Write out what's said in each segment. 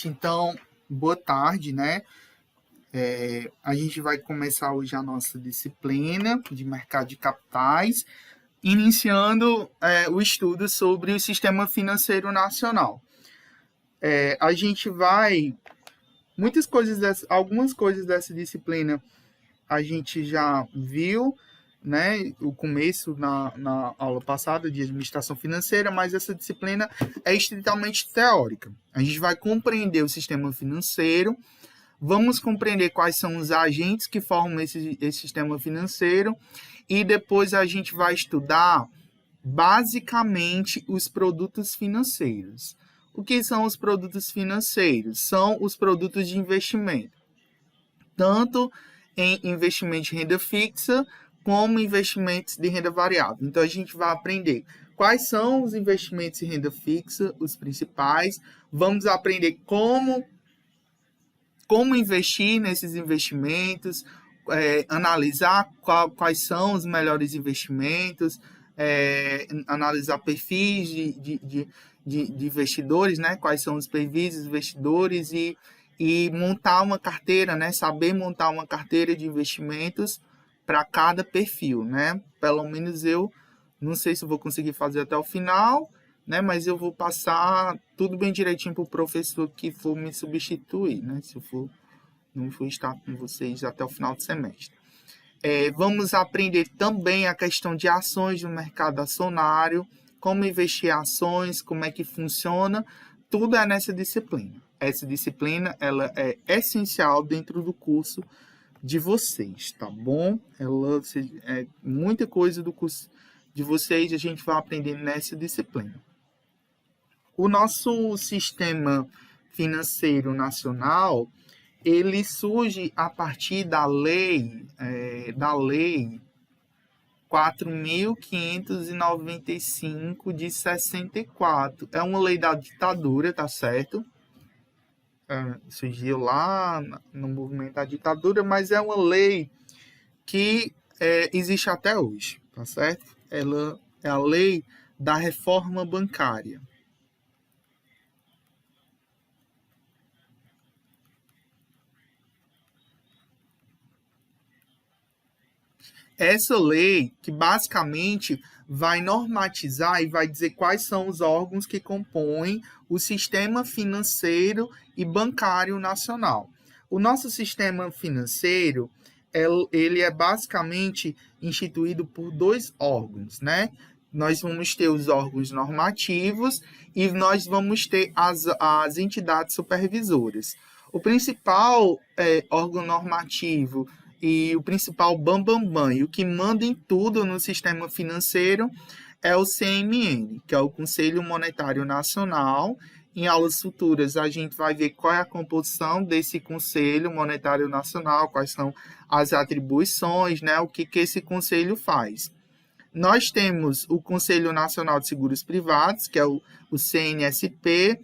Então, boa tarde, né? A gente vai começar hoje a nossa disciplina de mercado de capitais, iniciando o estudo sobre o sistema financeiro nacional. A gente vai. Algumas coisas dessa disciplina a gente já viu, né? O começo na aula passada de administração financeira, mas essa disciplina é estritamente teórica. A gente vai compreender o sistema financeiro. Vamos compreender quais são os agentes que formam esse sistema financeiro e depois a gente vai estudar basicamente os produtos financeiros. O que são os produtos financeiros? São os produtos de investimento, tanto em investimento de renda fixa como investimentos de renda variável. Então a gente vai aprender quais são os investimentos em renda fixa, os principais. Vamos aprender como investir nesses investimentos, analisar quais são os melhores investimentos, analisar perfis de investidores, né? Quais são os perfis dos investidores e montar uma carteira, né? Saber montar uma carteira de investimentos para cada perfil, né? Pelo menos eu não sei se eu vou conseguir fazer até o final, né? Mas eu vou passar tudo bem direitinho para o professor que for me substituir, né? Se eu não for estar com vocês até o final do semestre. Vamos aprender também a questão de ações no mercado acionário, como investir em ações, como é que funciona, tudo é nessa disciplina. Essa disciplina ela é essencial dentro do curso de vocês, tá bom? Ela é muita coisa do curso de vocês, a gente vai aprender nessa disciplina. O nosso sistema financeiro nacional, ele surge a partir da lei 4.595 de 64. É uma lei da ditadura, tá certo? Surgiu lá no movimento da ditadura, mas é uma lei que existe até hoje, tá certo? Ela é a lei da reforma bancária. Essa lei que basicamente vai normatizar e vai dizer quais são os órgãos que compõem o sistema financeiro e bancário nacional. O nosso sistema financeiro, ele é basicamente instituído por dois órgãos, né? Nós vamos ter os órgãos normativos e nós vamos ter as entidades supervisoras. O principal órgão normativo e o principal bambambam, e o que manda em tudo no sistema financeiro é o CMN, que é o Conselho Monetário Nacional. Em aulas futuras a gente vai ver qual é a composição desse Conselho Monetário Nacional, quais são as atribuições, né, o que esse conselho faz. Nós temos o Conselho Nacional de Seguros Privados, que é o CNSP,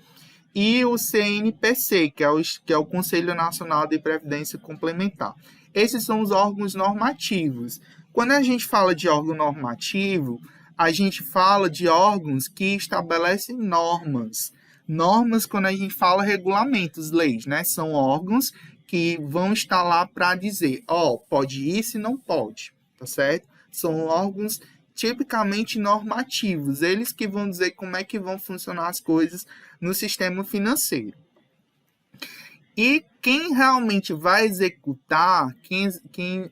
e o CNPC, que é o Conselho Nacional de Previdência Complementar. Esses são os órgãos normativos. Quando a gente fala de órgão normativo, a gente fala de órgãos que estabelecem normas. Normas, quando a gente fala regulamentos, leis, né? São órgãos que vão estar lá para dizer, pode isso e não pode, tá certo? São órgãos tipicamente normativos, eles que vão dizer como é que vão funcionar as coisas no sistema financeiro. E quem realmente vai executar, quem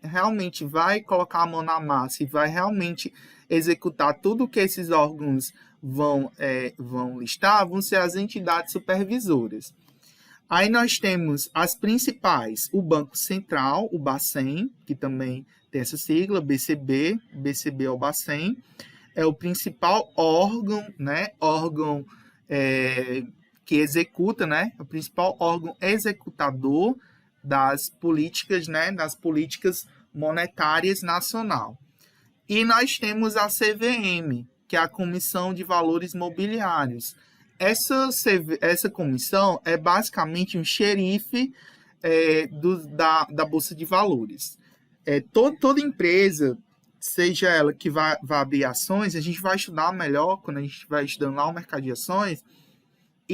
realmente vai colocar a mão na massa e vai realmente executar tudo que esses órgãos vão listar, vão ser as entidades supervisoras. Aí nós temos as principais, o Banco Central, o Bacen, que também tem essa sigla, BCB é o Bacen, é o principal órgão, né? Que executa, né? O principal órgão executador das políticas, né? Das políticas monetárias nacional. E nós temos a CVM, que é a Comissão de Valores Mobiliários. Essa comissão é basicamente um xerife da Bolsa de Valores. Toda empresa, seja ela que vai abrir ações, a gente vai estudar melhor quando a gente vai estudando lá o mercado de ações,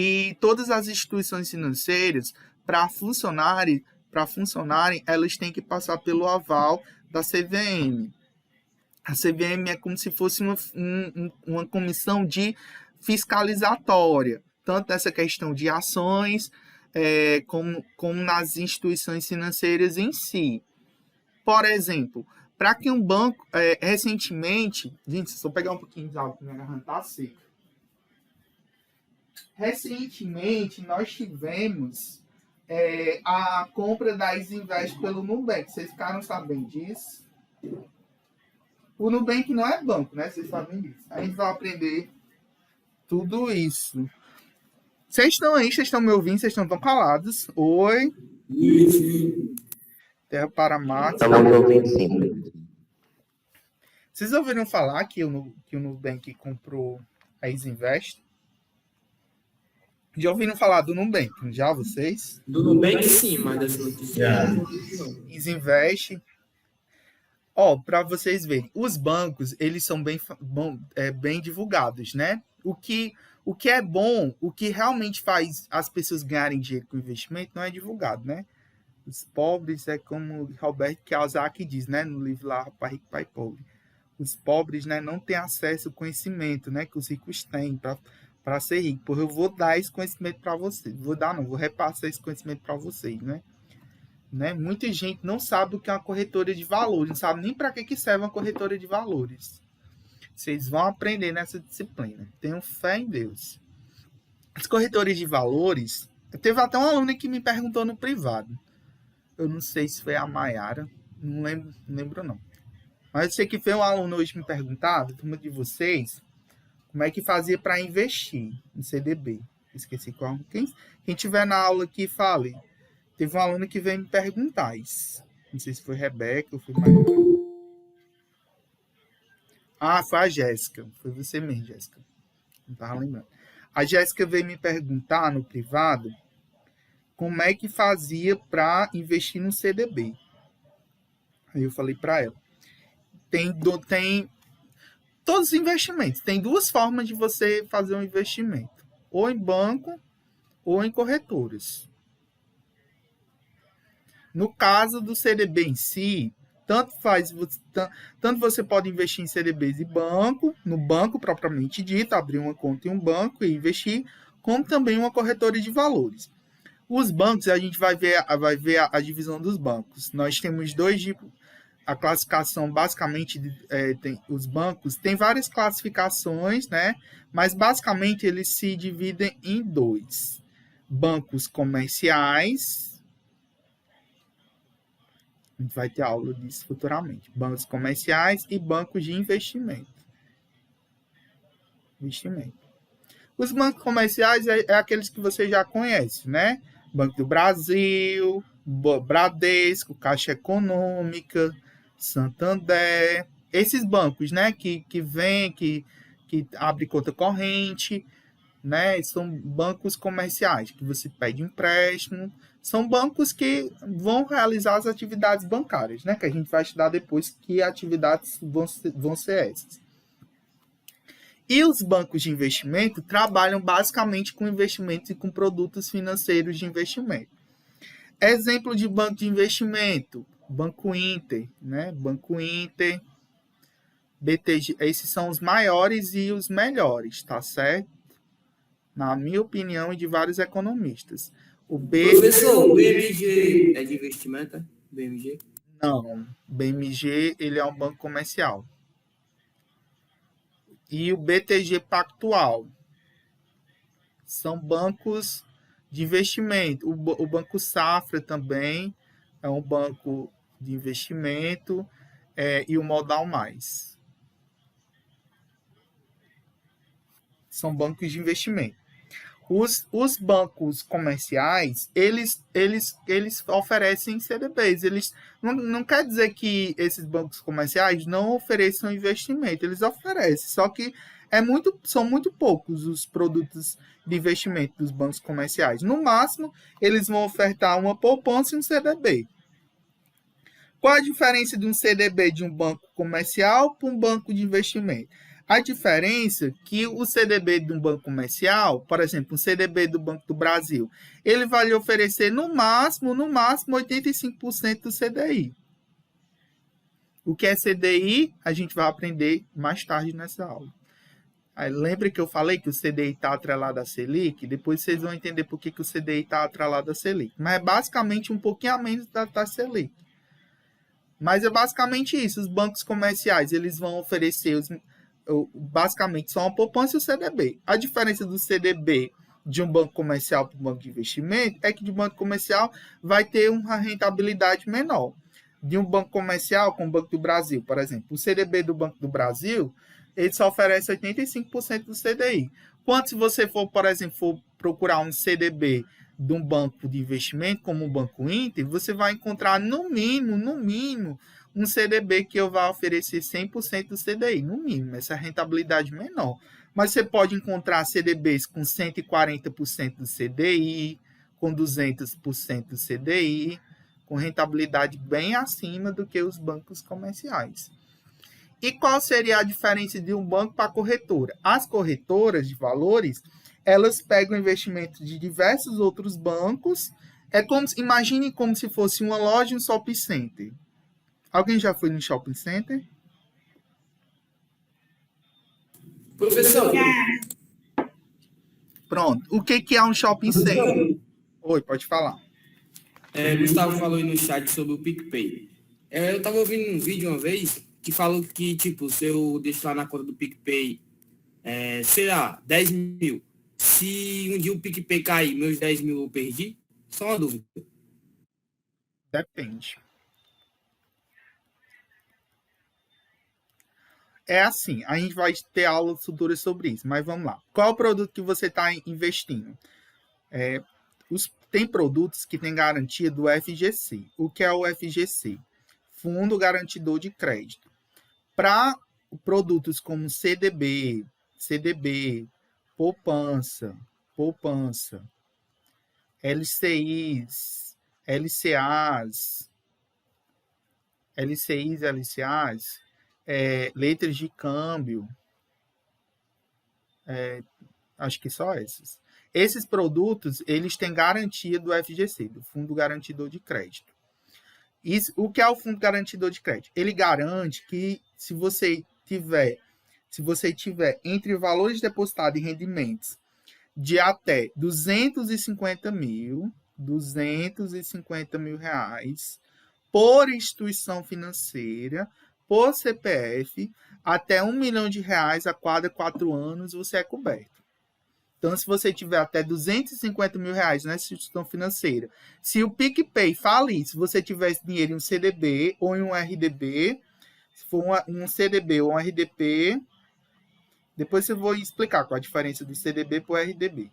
E todas as instituições financeiras, para funcionarem, elas têm que passar pelo aval da CVM. A CVM é como se fosse uma comissão de fiscalizatória, tanto nessa questão de ações, como nas instituições financeiras em si. Por exemplo, para que um banco, recentemente, gente, só pegar um pouquinho de água, minha garganta está seca. Recentemente, nós tivemos a compra da Isinvest pelo Nubank. Vocês ficaram sabendo disso? O Nubank não é banco, né? Vocês sabem disso. A gente vai aprender tudo isso. Vocês estão aí? Vocês estão me ouvindo? Vocês estão tão calados? Oi? Terra para Matos. Estamos ouvindo sim. Vocês ouviram falar que o Nubank comprou a Isinvest? Já ouviram falar do Nubank? Já vocês? Do Nubank sim, mas dessa notícia não. Isinvest. Para vocês verem, os bancos, eles são bem divulgados, né? O que é bom, o que realmente faz as pessoas ganharem dinheiro com investimento não é divulgado, né? Os pobres, como Roberto Kiyosaki diz, né? No livro lá, Pai Rico, Pai Pobre. Os pobres, né, não têm acesso ao conhecimento, né? Que os ricos têm para ser rico. Porque eu vou dar esse conhecimento para vocês. Vou repassar esse conhecimento para vocês, né? Muita gente não sabe o que é uma corretora de valores, não sabe nem para que serve uma corretora de valores. Vocês vão aprender nessa disciplina. Tenham fé em Deus. As corretoras de valores, teve até uma aluna que me perguntou no privado. Eu não sei se foi a Maiara, não lembro não. Mas eu sei que foi um aluno hoje me perguntar, turma de vocês, como é que fazia para investir em CDB. Esqueci qual. Quem tiver na aula aqui, fale. Teve um aluno que veio me perguntar isso. Não sei se foi Rebeca ou foi Maria. Foi a Jéssica. Foi você mesmo, Jéssica. Não estava lembrando. A Jéssica veio me perguntar no privado como é que fazia para investir no CDB. Aí eu falei para ela. Tem todos os investimentos. Tem duas formas de você fazer um investimento. Ou em banco ou em corretoras. No caso do CDB em si, tanto você pode investir em CDBs no banco propriamente dito, abrir uma conta em um banco e investir, como também uma corretora de valores. Os bancos, a gente vai ver a divisão dos bancos. Nós temos dois tipos. A classificação, basicamente, os bancos tem várias classificações, né? Mas, basicamente, eles se dividem em dois. Bancos comerciais. A gente vai ter aula disso futuramente. Bancos comerciais e bancos de investimento. Os bancos comerciais é aqueles que você já conhece, né? Banco do Brasil, Bradesco, Caixa Econômica, Santander. Esses bancos, né? Que abre conta corrente, né? São bancos comerciais que você pede empréstimo. São bancos que vão realizar as atividades bancárias, né? Que a gente vai estudar depois que atividades vão ser essas. E os bancos de investimento trabalham basicamente com investimentos e com produtos financeiros de investimento. Exemplo de banco de investimento, Banco Inter, né? Banco Inter, BTG, esses são os maiores e os melhores, tá certo? Na minha opinião e de vários economistas. Professor, o BMG é de investimento? BMG? Não, BMG ele é um banco comercial. E o BTG Pactual são bancos de investimento. O Banco Safra também é um banco de investimento, e o Modal Mais. São bancos de investimento. Os bancos comerciais, eles oferecem CDBs. Eles não quer dizer que esses bancos comerciais não ofereçam investimento. Eles oferecem, só que são muito poucos os produtos de investimento dos bancos comerciais. No máximo, eles vão ofertar uma poupança e um CDB. Qual a diferença de um CDB de um banco comercial para um banco de investimento? A diferença é que o CDB de um banco comercial, por exemplo, o CDB do Banco do Brasil, ele vai lhe oferecer no máximo, 85% do CDI. O que é CDI, a gente vai aprender mais tarde nessa aula. Aí, lembra que eu falei que o CDI está atrelado à Selic? Depois vocês vão entender por que o CDI está atrelado à Selic. Mas é basicamente um pouquinho a menos da Selic. Mas é basicamente isso. Os bancos comerciais, eles vão oferecer basicamente só uma poupança e o CDB. A diferença do CDB de um banco comercial para um banco de investimento é que de um banco comercial vai ter uma rentabilidade menor. De um banco comercial, como o Banco do Brasil, por exemplo. O CDB do Banco do Brasil, ele só oferece 85% do CDI. Quanto se você for, por exemplo, procurar um CDB de um banco de investimento, como o Banco Inter, você vai encontrar no mínimo, um CDB que eu vá oferecer 100% do CDI, no mínimo, essa rentabilidade menor. Mas você pode encontrar CDBs com 140% do CDI, com 200% do CDI, com rentabilidade bem acima do que os bancos comerciais. E qual seria a diferença de um banco para a corretora? As corretoras de valores, elas pegam investimento de diversos outros bancos. Imagine como se fosse uma loja e um shopping center. Alguém já foi no shopping center? Professor. Pronto. O que é um shopping center? Oi, pode falar. Gustavo falou aí no chat sobre o PicPay. Eu estava ouvindo um vídeo uma vez que falou que, tipo, se eu deixar na conta do PicPay, sei lá, 10 mil. Se um dia o PicPay cair, meus 10 mil eu perdi? Só uma dúvida. Depende. É assim, a gente vai ter aula futura sobre isso, mas vamos lá. Qual é o produto que você está investindo? Tem produtos que têm garantia do FGC. O que é o FGC? Fundo Garantidor de Crédito. Para produtos como CDB, poupança, LCIs, LCAs, letras de câmbio, acho que só esses. Esses produtos, eles têm garantia do FGC, do Fundo Garantidor de Crédito. O que é o Fundo Garantidor de Crédito? Ele garante que se você tiver entre valores depositados e rendimentos de até 250 mil reais por instituição financeira, por CPF, até R$1 milhão a cada 4 anos você é coberto. Então, se você tiver até 250 mil reais nessa instituição financeira, se o PicPay falir, se você tiver esse dinheiro em um CDB ou em um RDB, se for um CDB ou um RDP, depois eu vou explicar qual a diferença do CDB para o RDB.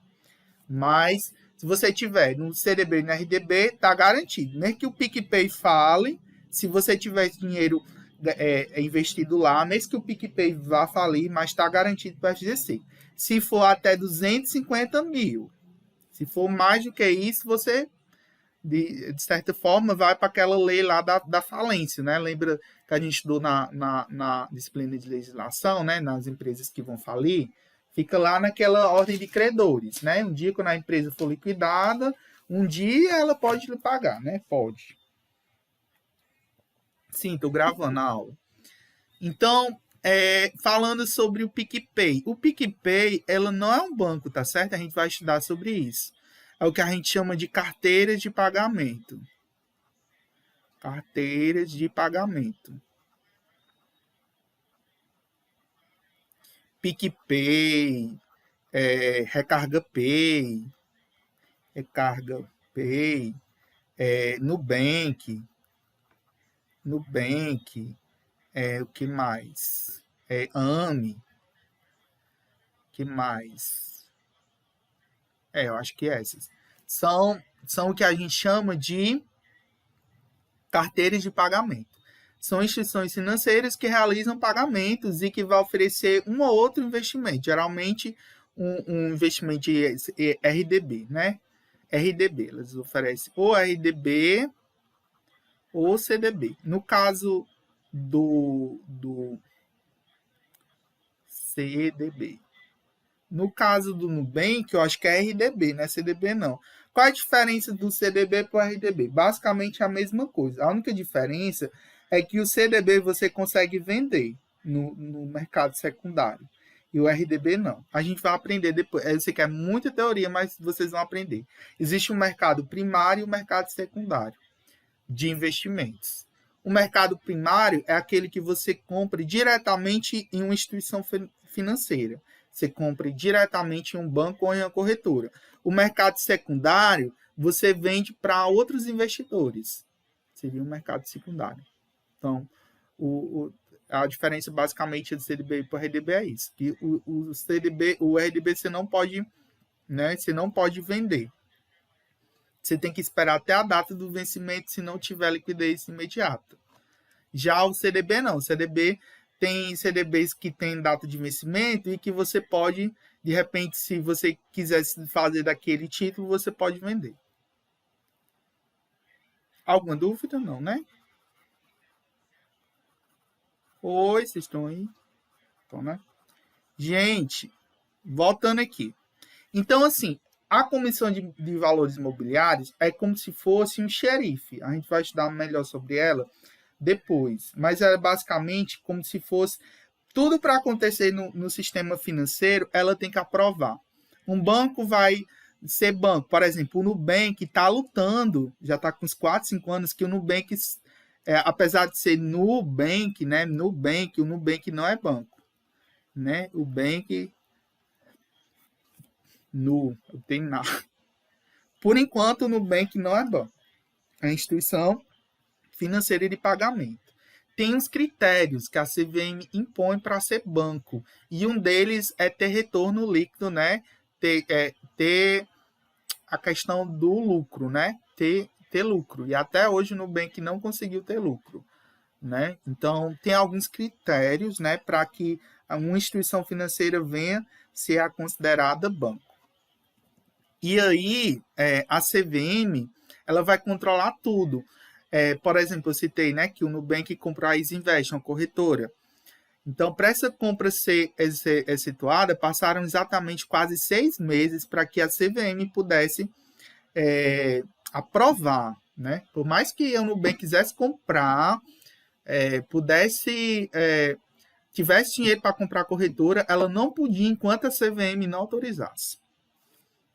Mas, se você tiver no CDB e no RDB, está garantido. Nem que o PicPay fale, se você tiver esse dinheiro investido lá, mesmo que o PicPay vá falir, mas está garantido para o FGC. Se for até 250 mil, se for mais do que isso, você, de certa forma, vai para aquela lei lá da falência, né? Lembra que a gente estudou na disciplina de legislação, né? Nas empresas que vão falir, fica lá naquela ordem de credores, né? Um dia, quando a empresa for liquidada, um dia ela pode lhe pagar, né? Pode. Sim, estou gravando a aula. Então, falando sobre o PicPay. O PicPay, ela não é um banco, tá certo? A gente vai estudar sobre isso. É o que a gente chama de carteiras de pagamento. Carteiras de pagamento. PicPay, Recarga Pay, Nubank, o que mais? AME, que mais? Eu acho que essas. São o que a gente chama de carteiras de pagamento. São instituições financeiras que realizam pagamentos e que vão oferecer um ou outro investimento. Geralmente, um investimento de RDB, né? RDB, elas oferecem ou RDB ou CDB. No caso do CDB. No caso do Nubank, eu acho que é RDB, não é CDB não. Qual é a diferença do CDB para o RDB? Basicamente a mesma coisa. A única diferença é que o CDB você consegue vender no mercado secundário. E o RDB não. A gente vai aprender depois. Eu sei que é muita teoria, mas vocês vão aprender. Existe um mercado primário e um mercado secundário de investimentos. O mercado primário é aquele que você compra diretamente em uma instituição financeira. Você compra diretamente em um banco ou em uma corretora. O mercado secundário, você vende para outros investidores. Seria um mercado secundário. Então, a diferença basicamente do CDB para o RDB é isso. Que o RDB você não pode, né, você não pode vender. Você tem que esperar até a data do vencimento se não tiver liquidez imediata. Já o CDB não. O CDB tem CDBs que tem data de vencimento e que você pode, de repente, se você quiser fazer daquele título, você pode vender. Alguma dúvida? Não, né? Oi, vocês estão aí? Então, né? Gente, voltando aqui. Então, assim, a Comissão de Valores Imobiliários é como se fosse um xerife. A gente vai estudar melhor sobre ela depois. Mas é basicamente como se fosse tudo para acontecer no sistema financeiro, ela tem que aprovar. Um banco vai ser banco. Por exemplo, o Nubank está lutando, já está com uns 4, 5 anos, que o Nubank, apesar de ser Nubank, né? Nubank, o Nubank não é banco. Né? O Bank... não tem nada. Por enquanto, o Nubank não é banco. É instituição financeira de pagamento. Tem uns critérios que a CVM impõe para ser banco. E um deles é ter retorno líquido, né? Ter a questão do lucro, né? Ter lucro. E até hoje o Nubank não conseguiu ter lucro. Né? Então, tem alguns critérios, né, para que uma instituição financeira venha ser considerada banco. E aí, a CVM, ela vai controlar tudo. Por exemplo, eu citei, né, que o Nubank comprou a Isinvest, uma corretora. Então, para essa compra ser efetuada, passaram exatamente quase 6 meses para que a CVM pudesse aprovar. Né? Por mais que o Nubank quisesse comprar, tivesse dinheiro para comprar a corretora, ela não podia enquanto a CVM não autorizasse.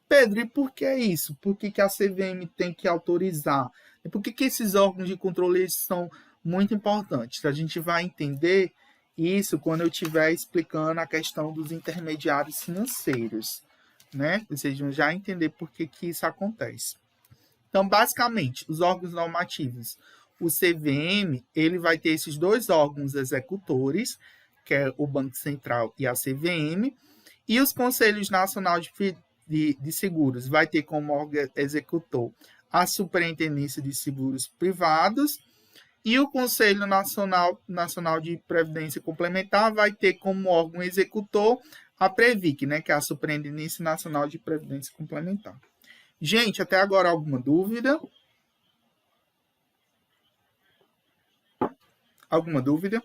Pedro, e por que isso? Por que a CVM tem que autorizar? E por que esses órgãos de controle são muito importantes? A gente vai entender isso quando eu estiver explicando a questão dos intermediários financeiros. Né? Vocês vão já entender por que isso acontece. Então, basicamente, os órgãos normativos. O CVM, ele vai ter esses dois órgãos executores, que é o Banco Central e a CVM, e os Conselhos Nacionais de Seguros vai ter como órgão executor a Superintendência de Seguros Privados, e o Conselho Nacional de Previdência Complementar vai ter como órgão executor a Previc, né, que é a Superintendência Nacional de Previdência Complementar. Gente, até agora alguma dúvida? Alguma dúvida?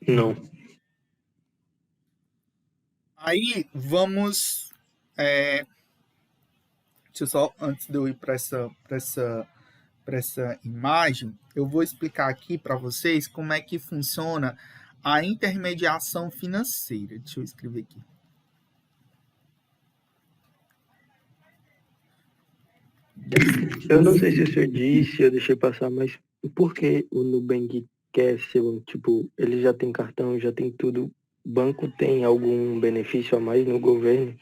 Não. Aí, vamos... deixa eu só, antes de eu ir para essa imagem, eu vou explicar aqui para vocês como é que funciona a intermediação financeira. Deixa eu escrever aqui. Eu não sei se o senhor disse, eu deixei passar, mas por que o Nubank quer ser um, tipo, ele já tem cartão, já tem tudo, o banco tem algum benefício a mais no governo?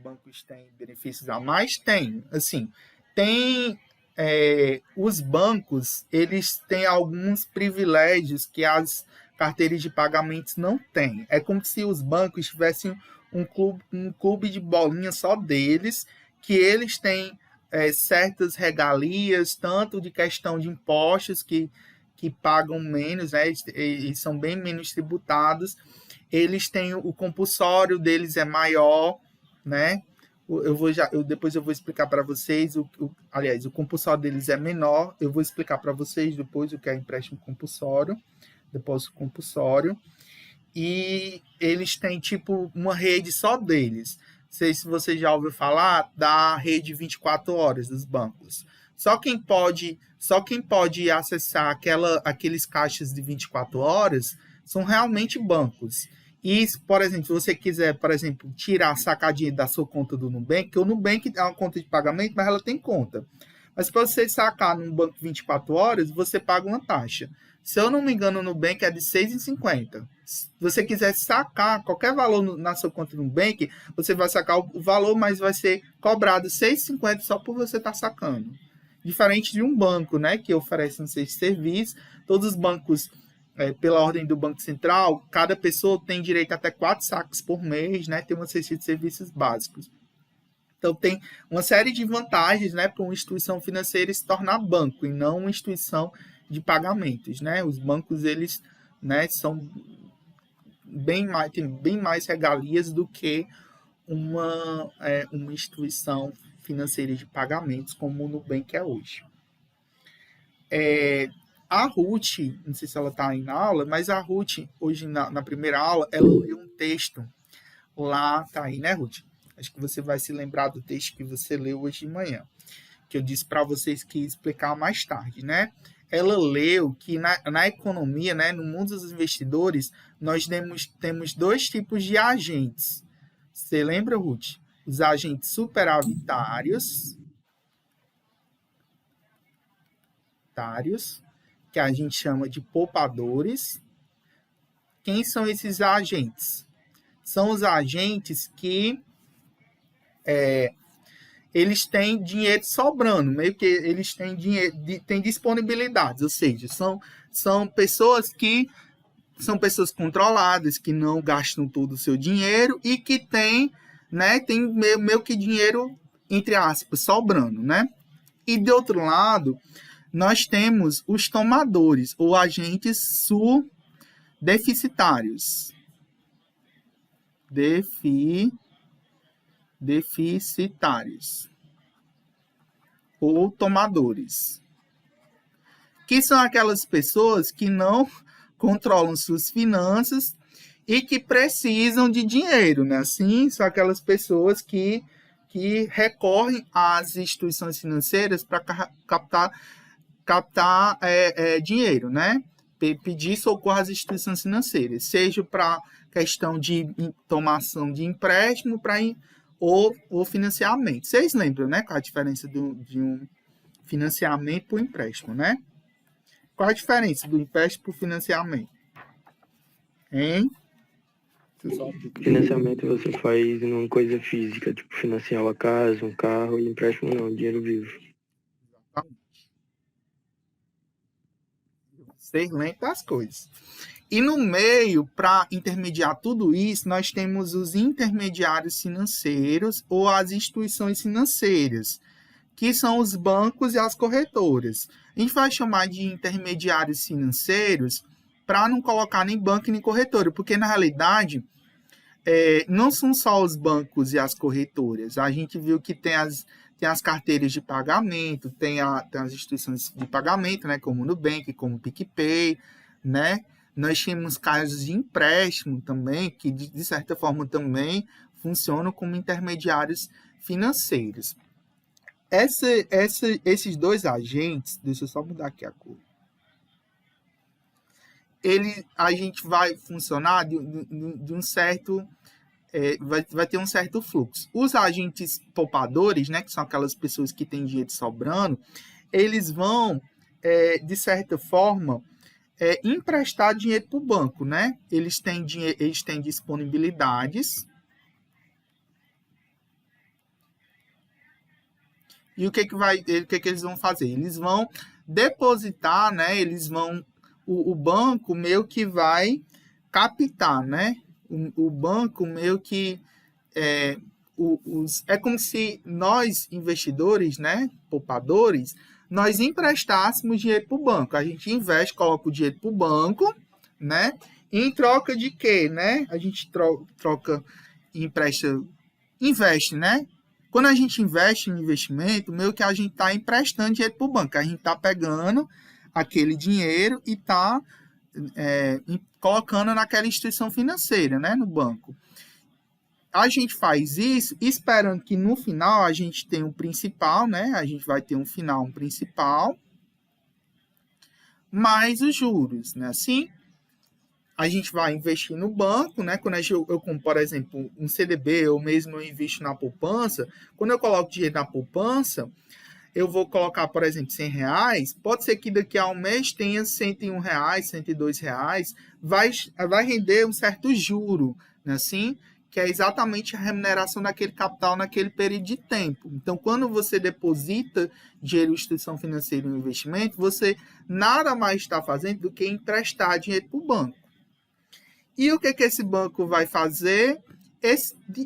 Bancos têm benefícios a mais? Tem. Assim, os bancos, eles têm alguns privilégios que as carteiras de pagamentos não têm. É como se os bancos tivessem um clube de bolinha só deles, que eles têm certas regalias, tanto de questão de impostos que pagam menos, né? Eles são bem menos tributados. Eles têm o compulsório deles é maior, né? Depois eu vou explicar para vocês, aliás, o compulsório deles é menor, eu vou explicar para vocês depois o que é empréstimo compulsório, depósito compulsório, e eles têm, tipo, uma rede só deles. Não sei se você já ouviu falar da rede 24 horas dos bancos. Só quem pode acessar aqueles caixas de 24 horas são realmente bancos. E, por exemplo, se você quiser, por exemplo, sacar dinheiro da sua conta do Nubank, que o Nubank é uma conta de pagamento, mas ela tem conta. Mas para você sacar num banco 24 horas, você paga uma taxa. Se eu não me engano, no Nubank é de R$ 6,50. Se você quiser sacar qualquer valor na sua conta no Nubank, você vai sacar o valor, mas vai ser cobrado R$ 6,50 só por você estar sacando. Diferente de um banco, né, que oferece um serviço. Todos os bancos, pela ordem do Banco Central, cada pessoa tem direito a até 4 saques por mês, né, tem uma cesta de serviços básicos. Então, tem uma série de vantagens, né, para uma instituição financeira se tornar banco e não uma instituição de pagamentos, né? Os bancos, eles, né, são têm bem mais regalias do que uma instituição financeira de pagamentos como o Nubank é hoje. A Ruth, não sei se ela está aí na aula, mas a Ruth, hoje na primeira aula, ela leu um texto lá, tá aí, né, Ruth? Acho que você vai se lembrar do texto que você leu hoje de manhã, que eu disse para vocês que ia explicar mais tarde, né? Ela leu que na economia, né, no mundo dos investidores, nós temos 2 tipos de agentes. Você lembra, Ruth? Os agentes superavitários, que a gente chama de poupadores. Quem são esses agentes? São os agentes que eles têm dinheiro sobrando, meio que eles têm dinheiro, têm disponibilidades, ou seja, são pessoas controladas, que não gastam todo o seu dinheiro e que têm, né, tem meio que dinheiro, entre aspas, sobrando, né? E de outro lado, nós temos os tomadores, ou agentes deficitários. Deficitários ou tomadores, que são aquelas pessoas que não controlam suas finanças e que precisam de dinheiro, né? Assim, são aquelas pessoas que recorrem às instituições financeiras para captar dinheiro, né? Pedir socorro às instituições financeiras, seja para questão de tomação de empréstimo ou financiamento. Vocês lembram, né? Qual a diferença de um financiamento para o empréstimo, né? Qual a diferença do empréstimo para o financiamento? Hein? Financiamento você faz numa coisa física, tipo financiar uma casa, um carro, e empréstimo não, dinheiro vivo. Vocês lembram das coisas. E no meio, para intermediar tudo isso, nós temos os intermediários financeiros ou as instituições financeiras, que são os bancos e as corretoras. A gente vai chamar de intermediários financeiros para não colocar nem banco nem corretora, porque na realidade não são só os bancos e as corretoras. A gente viu que tem as carteiras de pagamento, tem as instituições de pagamento, né, como o Nubank, como o PicPay, né? Nós temos casos de empréstimo também, que de certa forma também funcionam como intermediários financeiros. Esses 2 agentes, deixa eu só mudar aqui a cor. A gente vai funcionar de um certo... vai ter um certo fluxo. Os agentes poupadores, né, que são aquelas pessoas que têm dinheiro sobrando, eles vão, de certa forma, emprestar dinheiro para o banco, né? Eles têm disponibilidades. E o que eles vão fazer? Eles vão depositar, né? O banco meio que vai captar, né? O banco meio que é como se nós, investidores, né, poupadores, nós emprestássemos dinheiro para o banco. A gente investe, coloca o dinheiro para o banco, né? Em troca de quê, né? A gente investe, né? Quando a gente investe em investimento, meio que a gente está emprestando dinheiro para o banco. A gente está pegando aquele dinheiro e está colocando naquela instituição financeira, né, no banco. A gente faz isso esperando que no final a gente tenha um principal, né? A gente vai ter um final, um principal, mais os juros, né? Assim, a gente vai investir no banco, né? Quando eu compro, por exemplo, um CDB, ou mesmo eu invisto na poupança, quando eu coloco dinheiro na poupança, eu vou colocar, por exemplo, R$100, pode ser que daqui a um mês tenha R$101, R$102, vai render um certo juro, né? Assim, que é exatamente a remuneração daquele capital naquele período de tempo. Então, quando você deposita dinheiro em instituição financeira e investimento, você nada mais está fazendo do que emprestar dinheiro para o banco. E o que esse banco vai fazer?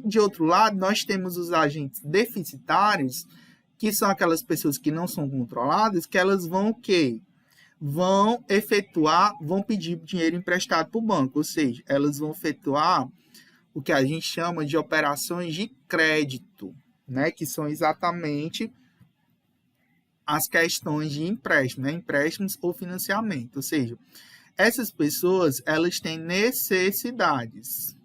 De outro lado, nós temos os agentes deficitários, que são aquelas pessoas que não são controladas, que elas vão o quê? Vão pedir dinheiro emprestado para o banco, ou seja, elas vão efetuar o que a gente chama de operações de crédito, né? Que são exatamente as questões de empréstimo, né? Empréstimos ou financiamento. Ou seja, essas pessoas, elas têm necessidades.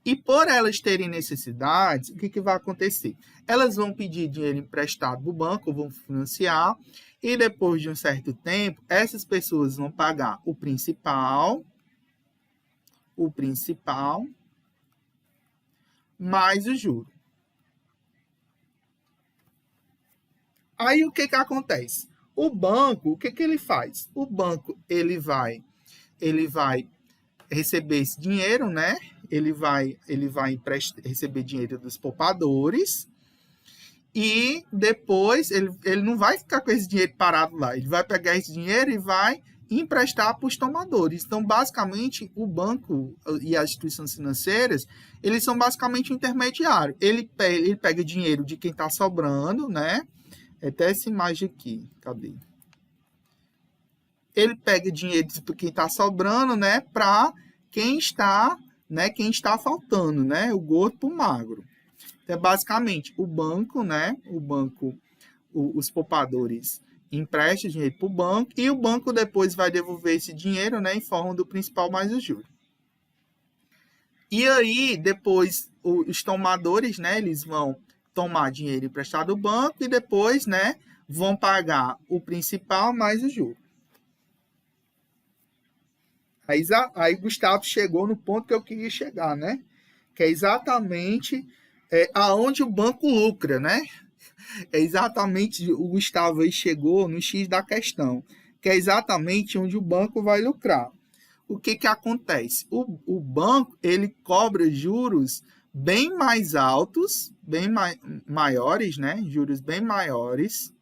E por elas terem necessidades, o que vai acontecer? Elas vão pedir dinheiro emprestado do banco, vão financiar, e depois de um certo tempo, essas pessoas vão pagar o principal, mais o juro. Aí o que acontece? O banco, o que ele faz? O banco, ele vai receber esse dinheiro, né? Ele vai receber dinheiro dos poupadores e depois ele não vai ficar com esse dinheiro parado lá. Ele vai pegar esse dinheiro e vai emprestar para os tomadores. Então, basicamente, o banco e as instituições financeiras, eles são basicamente um intermediário. Ele pega dinheiro de quem está sobrando, né? Até essa imagem aqui, cadê? Ele pega dinheiro de quem está sobrando, né? Para quem está faltando, né? O gordo para o magro. Então, basicamente, o banco, né? Os poupadores empresta dinheiro para o banco e o banco depois vai devolver esse dinheiro, né, em forma do principal mais o juro. E aí, depois, os tomadores, né, eles vão tomar dinheiro emprestado do banco e depois, né, vão pagar o principal mais o juro. Aí Gustavo chegou no ponto que eu queria chegar, né, que é exatamente aonde o banco lucra, né? É exatamente, o Gustavo aí chegou no X da questão, que é exatamente onde o banco vai lucrar. O que acontece? O banco, ele cobra juros bem mais altos, maiores, né? Juros bem maiores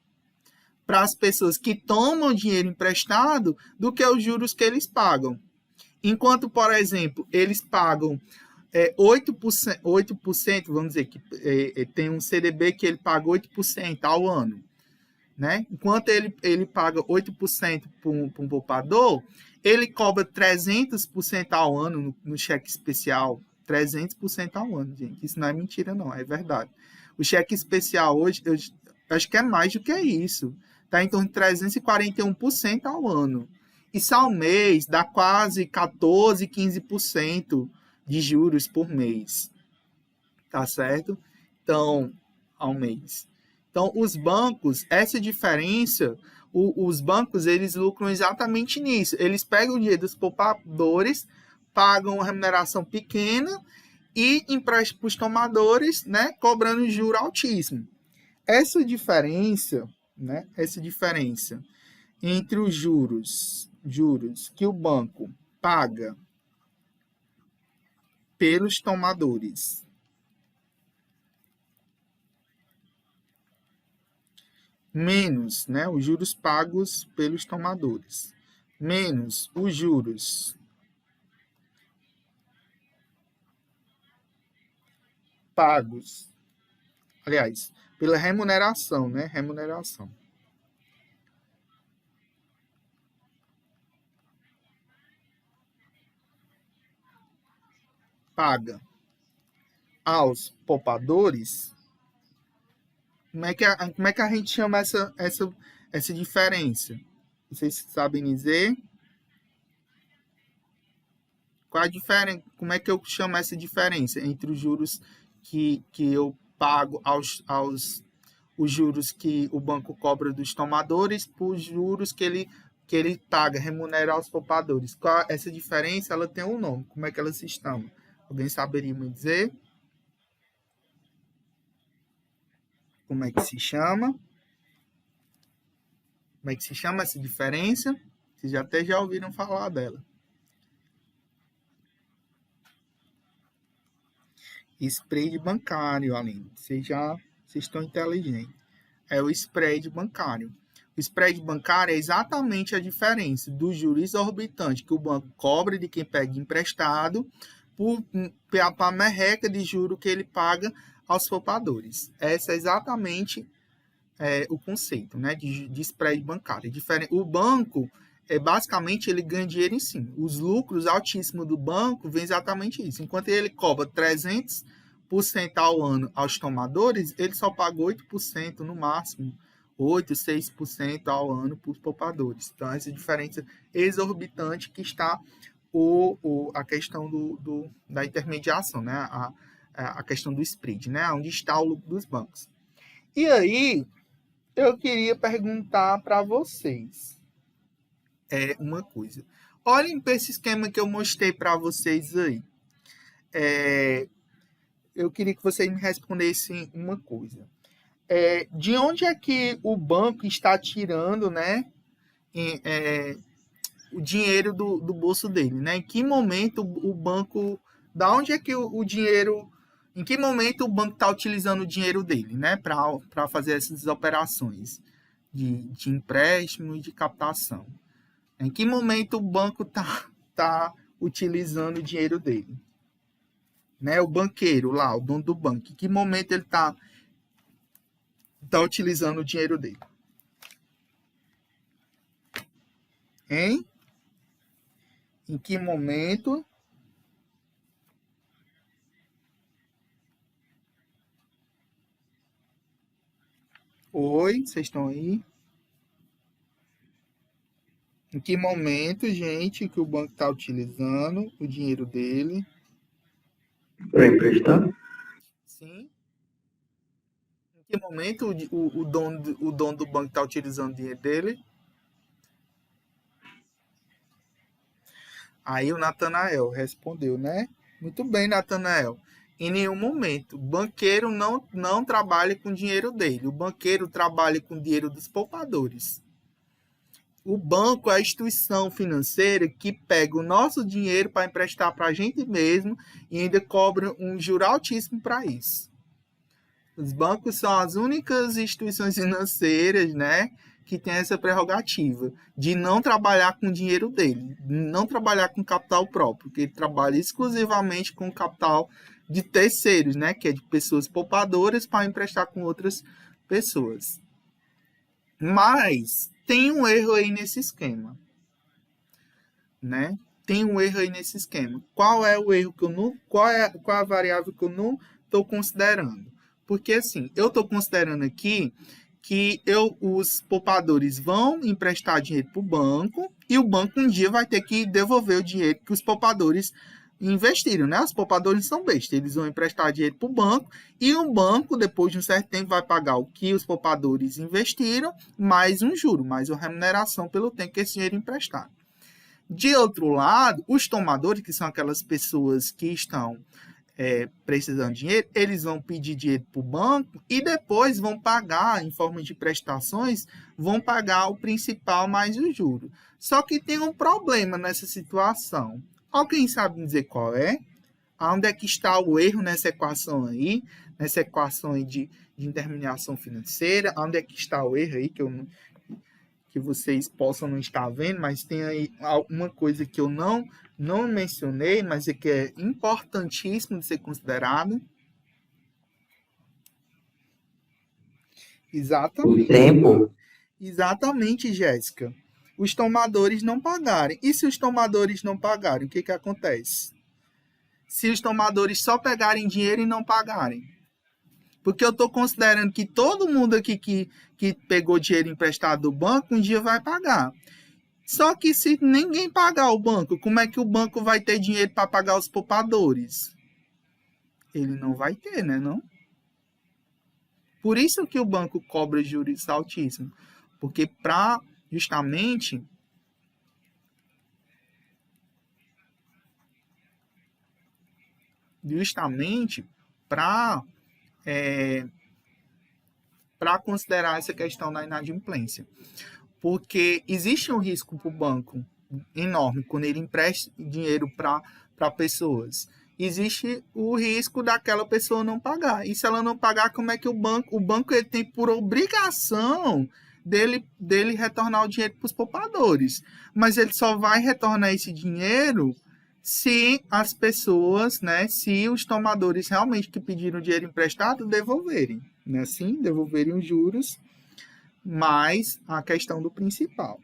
para as pessoas que tomam dinheiro emprestado do que os juros que eles pagam. Enquanto, por exemplo, eles pagam 8%, vamos dizer que tem um CDB que ele paga 8% ao ano, né? Enquanto ele paga 8% para um poupador, ele cobra 300% ao ano no cheque especial. 300% ao ano, gente. Isso não é mentira, não, é verdade. O cheque especial hoje, eu acho que é mais do que isso. Está em torno de 341% ao ano. Isso ao mês dá quase 14%, 15% de juros por mês, tá certo? Então, ao mês. Então, os bancos, essa diferença, os bancos, eles lucram exatamente nisso. Eles pegam o dinheiro dos poupadores, pagam uma remuneração pequena e emprestam para os tomadores, né, cobrando juro altíssimo. Essa diferença, né, entre os juros que o banco paga pelos tomadores menos, né, os juros pagos pelos tomadores menos os juros pagos, aliás, pela remuneração, né, paga aos poupadores. Como é que a gente chama essa diferença? Vocês sabem dizer? Qual a diferença? Como é que eu chamo essa diferença entre os juros que eu pago os juros que o banco cobra dos tomadores por juros que ele paga, remunera aos poupadores? Essa diferença, ela tem um nome. Como é que ela se chama? Alguém saberia me dizer? Como é que se chama? Como é que se chama essa diferença? Vocês até já ouviram falar dela. Spread bancário, Aline. Vocês estão inteligentes. É o spread bancário. O spread bancário é exatamente a diferença do juros exorbitante que o banco cobra de quem pega emprestado para a merreca de juro que ele paga aos poupadores. Esse é exatamente o conceito, né, de spread bancário. O banco, basicamente, ele ganha dinheiro em cima. Os lucros altíssimos do banco vêm exatamente isso. Enquanto ele cobra 300% ao ano aos tomadores, ele só paga 8% no máximo, 8%, 6% ao ano para os poupadores. Então, essa diferença exorbitante que está a questão da intermediação, né, a questão do spread, né, onde está o lucro dos bancos. E aí, eu queria perguntar para vocês uma coisa. Olhem para esse esquema que eu mostrei para vocês aí. Eu queria que vocês me respondessem uma coisa. De onde é que o banco está tirando, né, o dinheiro do bolso dele, né? Em que momento o banco... Da onde é que o dinheiro... Em que momento o banco está utilizando o dinheiro dele, né, para fazer essas operações de empréstimo e de captação? Em que momento o banco tá utilizando o dinheiro dele? Né, o banqueiro lá, o dono do banco, em que momento ele tá utilizando o dinheiro dele? Hein? Em que momento... Oi, vocês estão aí? Em que momento, gente, que o banco está utilizando o dinheiro dele? Para emprestar? Sim. Em que momento o dono do banco está utilizando o dinheiro dele? Aí o Natanael respondeu, né? Muito bem, Natanael. Em nenhum momento. O banqueiro não trabalha com o dinheiro dele. O banqueiro trabalha com o dinheiro dos poupadores. O banco é a instituição financeira que pega o nosso dinheiro para emprestar para a gente mesmo e ainda cobra um juro altíssimo para isso. Os bancos são as únicas instituições financeiras, né, que têm essa prerrogativa de não trabalhar com o dinheiro dele, não trabalhar com capital próprio, porque ele trabalha exclusivamente com capital de terceiros, né, que é de pessoas poupadoras para emprestar com outras pessoas. Mas tem um erro aí nesse esquema, né? Tem um erro aí nesse esquema. Qual é o erro que eu não... Qual é a variável que eu não estou considerando? Porque, assim, eu estou considerando aqui que os poupadores vão emprestar dinheiro para o banco e o banco um dia vai ter que devolver o dinheiro que os poupadores investiram, né? Os poupadores são bestas, eles vão emprestar dinheiro para o banco e o banco, depois de um certo tempo, vai pagar o que os poupadores investiram, mais um juro, mais uma remuneração pelo tempo que esse dinheiro emprestado. De outro lado, os tomadores, que são aquelas pessoas que estão precisando de dinheiro, eles vão pedir dinheiro para o banco e depois vão pagar, em forma de prestações, vão pagar o principal mais o juro. Só que tem um problema nessa situação. Alguém sabe me dizer qual é? Onde é que está o erro nessa equação aí? Nessa equação aí de intermediação financeira? Onde é que está o erro aí que vocês possam não estar vendo? Mas tem aí alguma coisa que eu não mencionei, mas que é importantíssimo de ser considerado. Exatamente. O tempo. Exatamente, Jéssica. Os tomadores não pagarem. E se os tomadores não pagarem, o que acontece? Se os tomadores só pegarem dinheiro e não pagarem? Porque eu estou considerando que todo mundo aqui que pegou dinheiro emprestado do banco, um dia vai pagar. Só que se ninguém pagar o banco, como é que o banco vai ter dinheiro para pagar os poupadores? Ele não vai ter, né, não? Por isso que o banco cobra juros altíssimos. Porque para justamente para considerar essa questão da inadimplência. Porque existe um risco para o banco enorme quando ele empresta dinheiro para pessoas. Existe o risco daquela pessoa não pagar. E se ela não pagar, como é que o banco ele tem por obrigação dele retornar o dinheiro para os poupadores. Mas ele só vai retornar esse dinheiro se as pessoas, né, se os tomadores realmente que pediram dinheiro emprestado devolverem, né, assim, devolverem os juros, mais a questão do principal.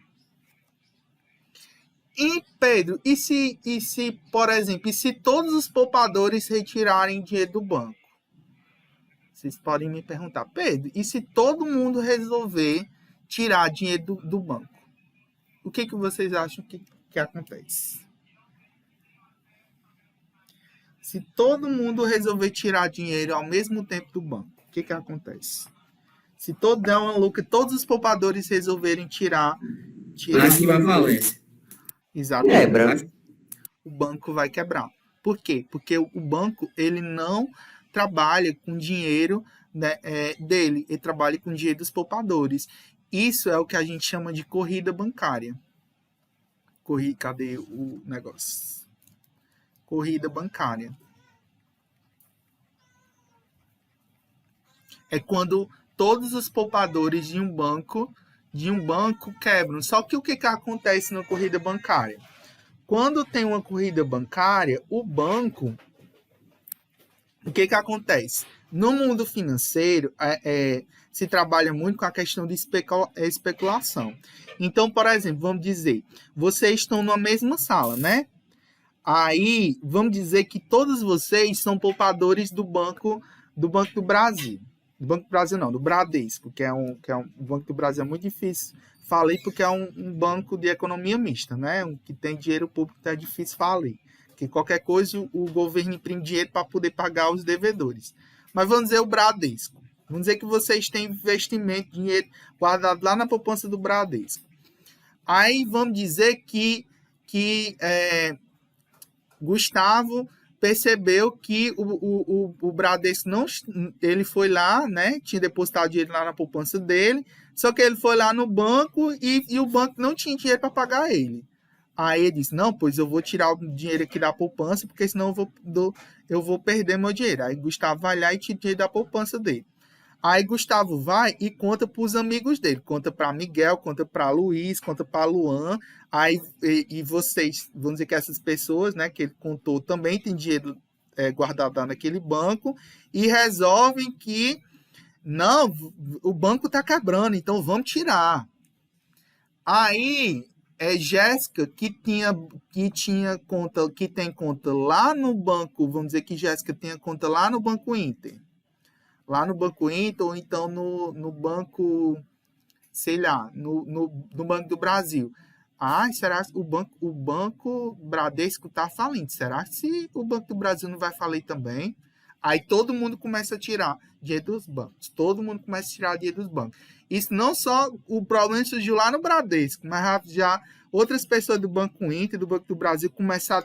E, Pedro, e se, por exemplo, e se todos os poupadores retirarem dinheiro do banco? Vocês podem me perguntar, Pedro, e se todo mundo resolver tirar dinheiro do banco? O que vocês acham que acontece? Se todo mundo resolver tirar dinheiro ao mesmo tempo do banco, o que acontece? Se der uma louca, todos os poupadores resolverem tirar Acho que vai falência. Exatamente. Quebra. O banco vai quebrar. Por quê? Porque o banco ele não trabalha com dinheiro, né, dele, ele trabalha com dinheiro dos poupadores. Isso é o que a gente chama de corrida bancária. Cadê o negócio? Corrida bancária. É quando todos os poupadores de um banco quebram. Só que o que acontece na corrida bancária? Quando tem uma corrida bancária, o banco, o que acontece? No mundo financeiro, se trabalha muito com a questão de especulação. Então, por exemplo, vamos dizer, vocês estão na mesma sala, né? Aí, vamos dizer que todos vocês são poupadores do Banco do Brasil. Do Banco do Brasil não, do Bradesco, que é o Banco do Brasil é muito difícil. Falei porque é um banco de economia mista, né? Que tem dinheiro público, então é difícil falar. Que qualquer coisa o governo imprime dinheiro para poder pagar os devedores. Mas vamos dizer o Bradesco. Vamos dizer que vocês têm investimento, dinheiro guardado lá na poupança do Bradesco. Aí vamos dizer que Gustavo percebeu que o Bradesco não, ele foi lá, né? Tinha depositado dinheiro lá na poupança dele, só que ele foi lá no banco e o banco não tinha dinheiro para pagar ele. Aí ele disse, não, pois eu vou tirar o dinheiro aqui da poupança, porque senão eu vou perder meu dinheiro. Aí Gustavo vai lá e tira o dinheiro da poupança dele. Aí Gustavo vai e conta para os amigos dele. Conta para Miguel, conta para Luiz, conta para Luan. Aí, e vocês, vamos dizer que essas pessoas, né, que ele contou, também tem dinheiro guardado lá naquele banco e resolvem que não, o banco está quebrando, então vamos tirar. Aí Jéssica, que tem conta lá no banco, vamos dizer que Jéssica tenha conta lá no Banco Inter. Lá no Banco Inter, ou então no banco, sei lá, no Banco do Brasil. Será que o banco Bradesco está falindo? Será que o Banco do Brasil não vai falir também? Aí todo mundo começa a tirar dinheiro dos bancos. Todo mundo começa a tirar dinheiro dos bancos. Isso não só o problema surgiu lá no Bradesco, mas já outras pessoas do Banco Inter, do Banco do Brasil,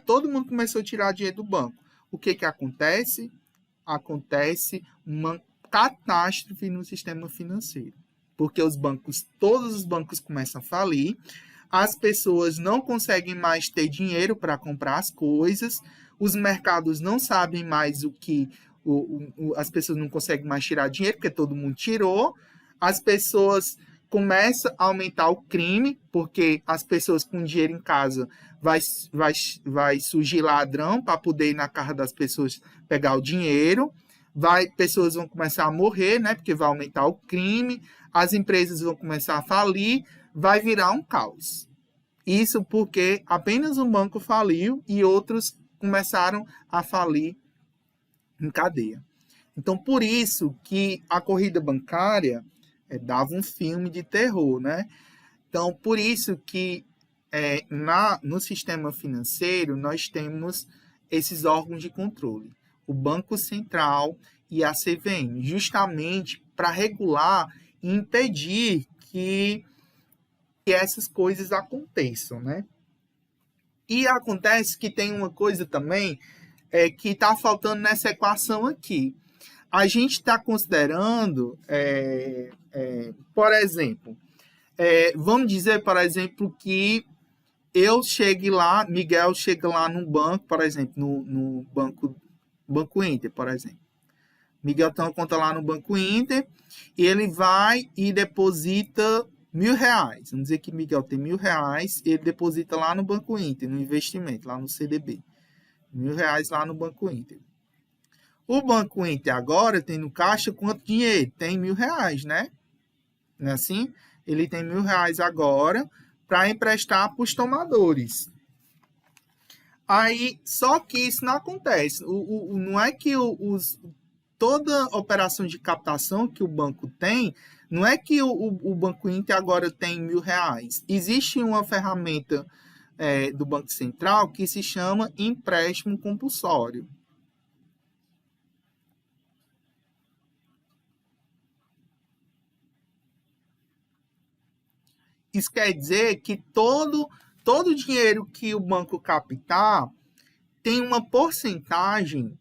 todo mundo começou a tirar dinheiro do banco. O que acontece? Acontece uma catástrofe no sistema financeiro. Porque todos os bancos começam a falir, as pessoas não conseguem mais ter dinheiro para comprar as coisas, os mercados não sabem mais o que as pessoas não conseguem mais tirar dinheiro, porque todo mundo tirou, as pessoas começam a aumentar o crime, porque as pessoas com dinheiro em casa vai surgir ladrão para poder ir na casa das pessoas pegar o dinheiro, pessoas vão começar a morrer, né, porque vai aumentar o crime, as empresas vão começar a falir, vai virar um caos. Isso porque apenas um banco faliu e outros começaram a falir em cadeia. Então, por isso que a corrida bancária dava um filme de terror, né? Então, por isso que no sistema financeiro, nós temos esses órgãos de controle, o Banco Central e a CVM, justamente para regular e impedir que essas coisas aconteçam, né? E acontece que tem uma coisa também que está faltando nessa equação aqui. A gente está considerando, por exemplo, vamos dizer, por exemplo, que eu chegue lá, Miguel chega lá no banco, por exemplo, no Banco Inter, por exemplo. Miguel tem uma conta lá no Banco Inter e ele vai e deposita R$1.000. Vamos dizer que Miguel tem R$1.000 e ele deposita lá no Banco Inter, no investimento, lá no CDB. R$1.000 lá no Banco Inter. O Banco Inter agora tem no caixa quanto dinheiro? Tem R$1.000, né? Não é assim? Ele tem R$1.000 agora para emprestar para os tomadores. Aí, só que isso não acontece. Não é que toda operação de captação que o banco tem, não é que o Banco Inter agora tem R$1.000. Existe uma ferramenta do Banco Central que se chama empréstimo compulsório. Isso quer dizer que todo o dinheiro que o banco captar tem uma porcentagem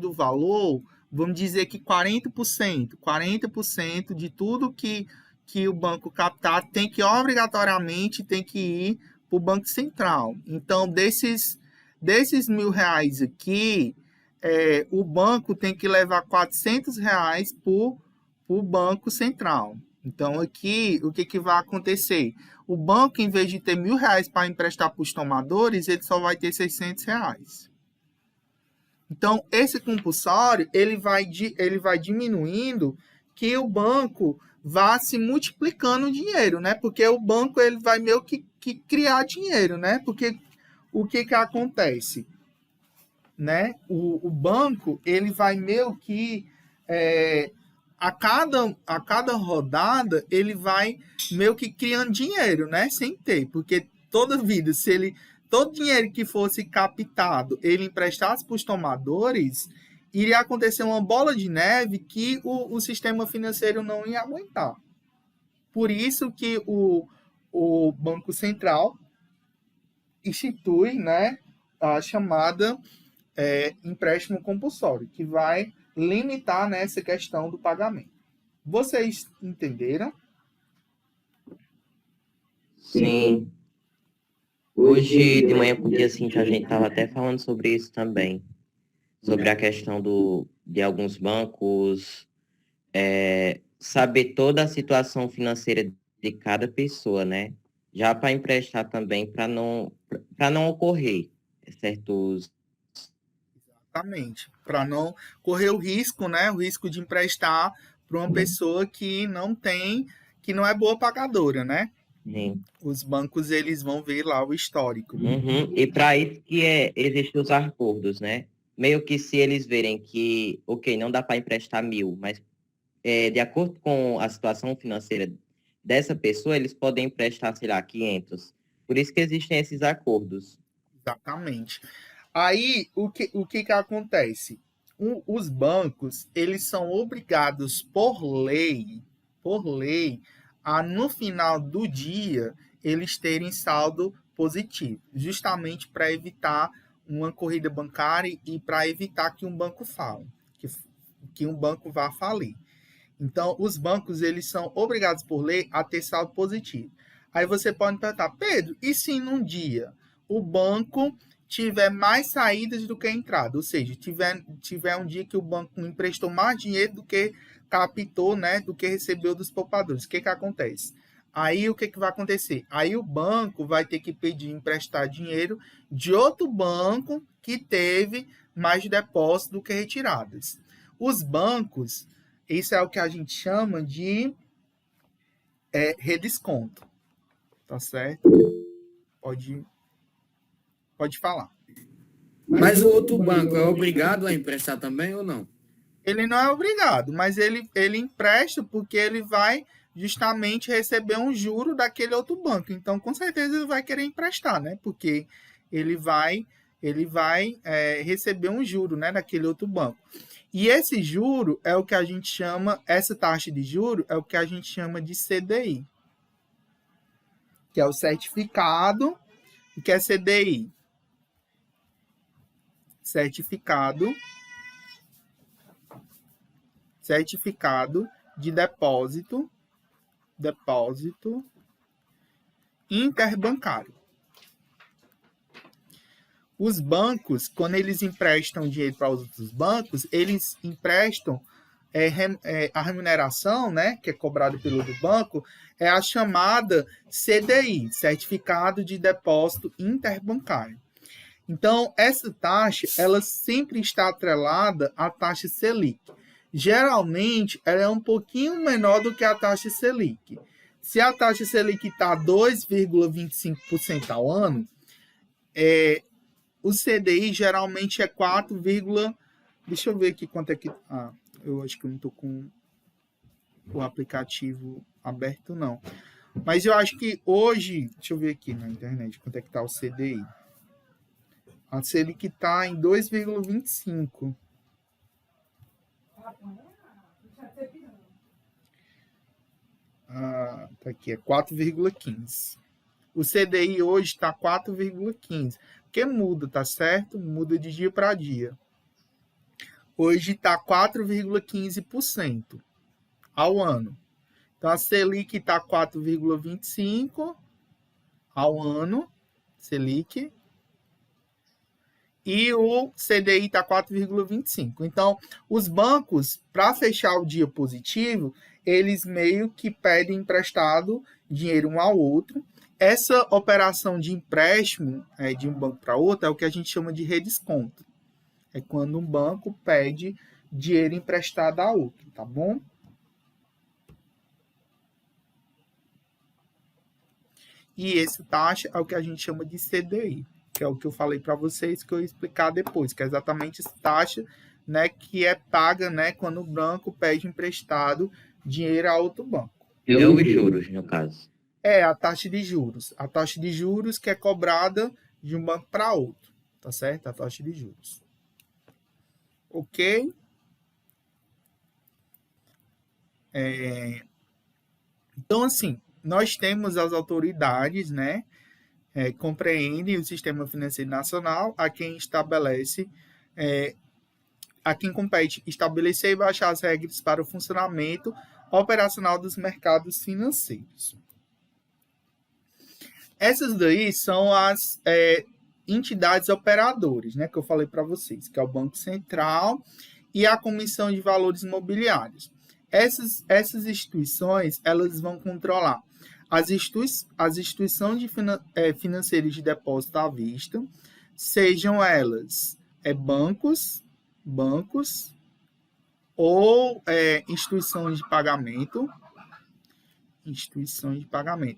do valor, vamos dizer que 40% de tudo que o banco captar obrigatoriamente tem que ir para o Banco Central. Então, desses R$1.000 aqui, o banco tem que levar R$400 para o Banco Central. Então, aqui, o que vai acontecer? O banco, em vez de ter R$1.000 para emprestar para os tomadores, ele só vai ter R$600. Então, esse compulsório, ele vai diminuindo que o banco vá se multiplicando o dinheiro, né? Porque o banco, ele vai meio que criar dinheiro, né? Porque o que acontece? Né? O banco, ele vai meio que... A cada rodada, ele vai meio que criando dinheiro, né? Sem ter, porque toda vida, todo dinheiro que fosse captado, ele emprestasse para os tomadores, iria acontecer uma bola de neve que o sistema financeiro não ia aguentar. Por isso que o Banco Central institui, né, a chamada empréstimo compulsório, que vai limitar nessa questão do pagamento. Vocês entenderam? Sim. Hoje de manhã, porque assim, a gente estava até falando sobre isso também, sobre a questão de alguns bancos saber toda a situação financeira de cada pessoa, né? Já para emprestar também, para não ocorrer certos... Exatamente, para não correr o risco, né? O risco de emprestar para uma pessoa que não é boa pagadora, né? Sim. Os bancos, eles vão ver lá o histórico. Uhum. E para isso que existem os acordos, né? Meio que se eles verem que, ok, não dá para emprestar 1.000, mas de acordo com a situação financeira dessa pessoa, eles podem emprestar, sei lá, 500. Por isso que existem esses acordos. Exatamente. Aí, o que acontece? Os bancos, eles são obrigados por lei, a no final do dia, eles terem saldo positivo, justamente para evitar uma corrida bancária e para evitar que um banco fale, que um banco vá falir. Então, os bancos, eles são obrigados por lei a ter saldo positivo. Aí você pode perguntar, Pedro, e se num dia o banco tiver mais saídas do que entrada, ou seja, tiver um dia que o banco emprestou mais dinheiro do que captou, né, do que recebeu dos poupadores, o que acontece? Aí o que vai acontecer? Aí o banco vai ter que pedir emprestar dinheiro de outro banco que teve mais depósito do que retiradas. Os bancos, isso é o que a gente chama de redesconto, tá certo? Pode falar. Mas o outro banco é obrigado a emprestar também ou não? Ele não é obrigado, mas ele empresta porque ele vai justamente receber um juro daquele outro banco. Então, com certeza, ele vai querer emprestar, né? Porque ele vai receber um juro, né, daquele outro banco. E esse juro é o que a gente chama, essa taxa de juro é o que a gente chama de CDI, que é o certificado. O que é CDI? Certificado de depósito interbancário. Os bancos, quando eles emprestam dinheiro para os outros bancos, eles emprestam a remuneração, né, que é cobrada pelo outro banco, é a chamada CDI, Certificado de Depósito Interbancário. Então, essa taxa, ela sempre está atrelada à taxa Selic. Geralmente, ela é um pouquinho menor do que a taxa Selic. Se a taxa Selic está 2,25% ao ano, o CDI geralmente é 4, deixa eu ver aqui quanto é que... eu acho que eu não estou com o aplicativo aberto, não. Mas eu acho que hoje... Deixa eu ver aqui na internet quanto é que está o CDI. A Selic está em 2,25. Tá aqui, é 4,15. O CDI hoje está 4,15. Porque muda, tá certo? Muda de dia para dia. Hoje está 4,15% ao ano. Então, a Selic está 4,25% ao ano, Selic, e o CDI está 4,25%. Então, os bancos, para fechar o dia positivo, eles meio que pedem emprestado dinheiro um ao outro. Essa operação de empréstimo de um banco para outro é o que a gente chama de redesconto. É quando um banco pede dinheiro emprestado a outro, tá bom? E essa taxa é o que a gente chama de CDI, que é o que eu falei para vocês, que eu ia explicar depois, que é exatamente essa taxa, né, que é paga, né, quando o banco pede emprestado dinheiro a outro banco. E os juros, no caso? É a taxa de juros. A taxa de juros que é cobrada de um banco para outro, tá certo? A taxa de juros. Ok? Então, assim, nós temos as autoridades, né, compreendem o sistema financeiro nacional, a quem estabelece, a quem compete estabelecer e baixar as regras para o funcionamento operacional dos mercados financeiros. Essas daí são as entidades operadoras, né, que eu falei para vocês, que é o Banco Central e a Comissão de Valores Imobiliários. Essas instituições, elas vão controlar as instituições financeiras de depósito à vista, sejam elas bancos ou instituições de pagamento.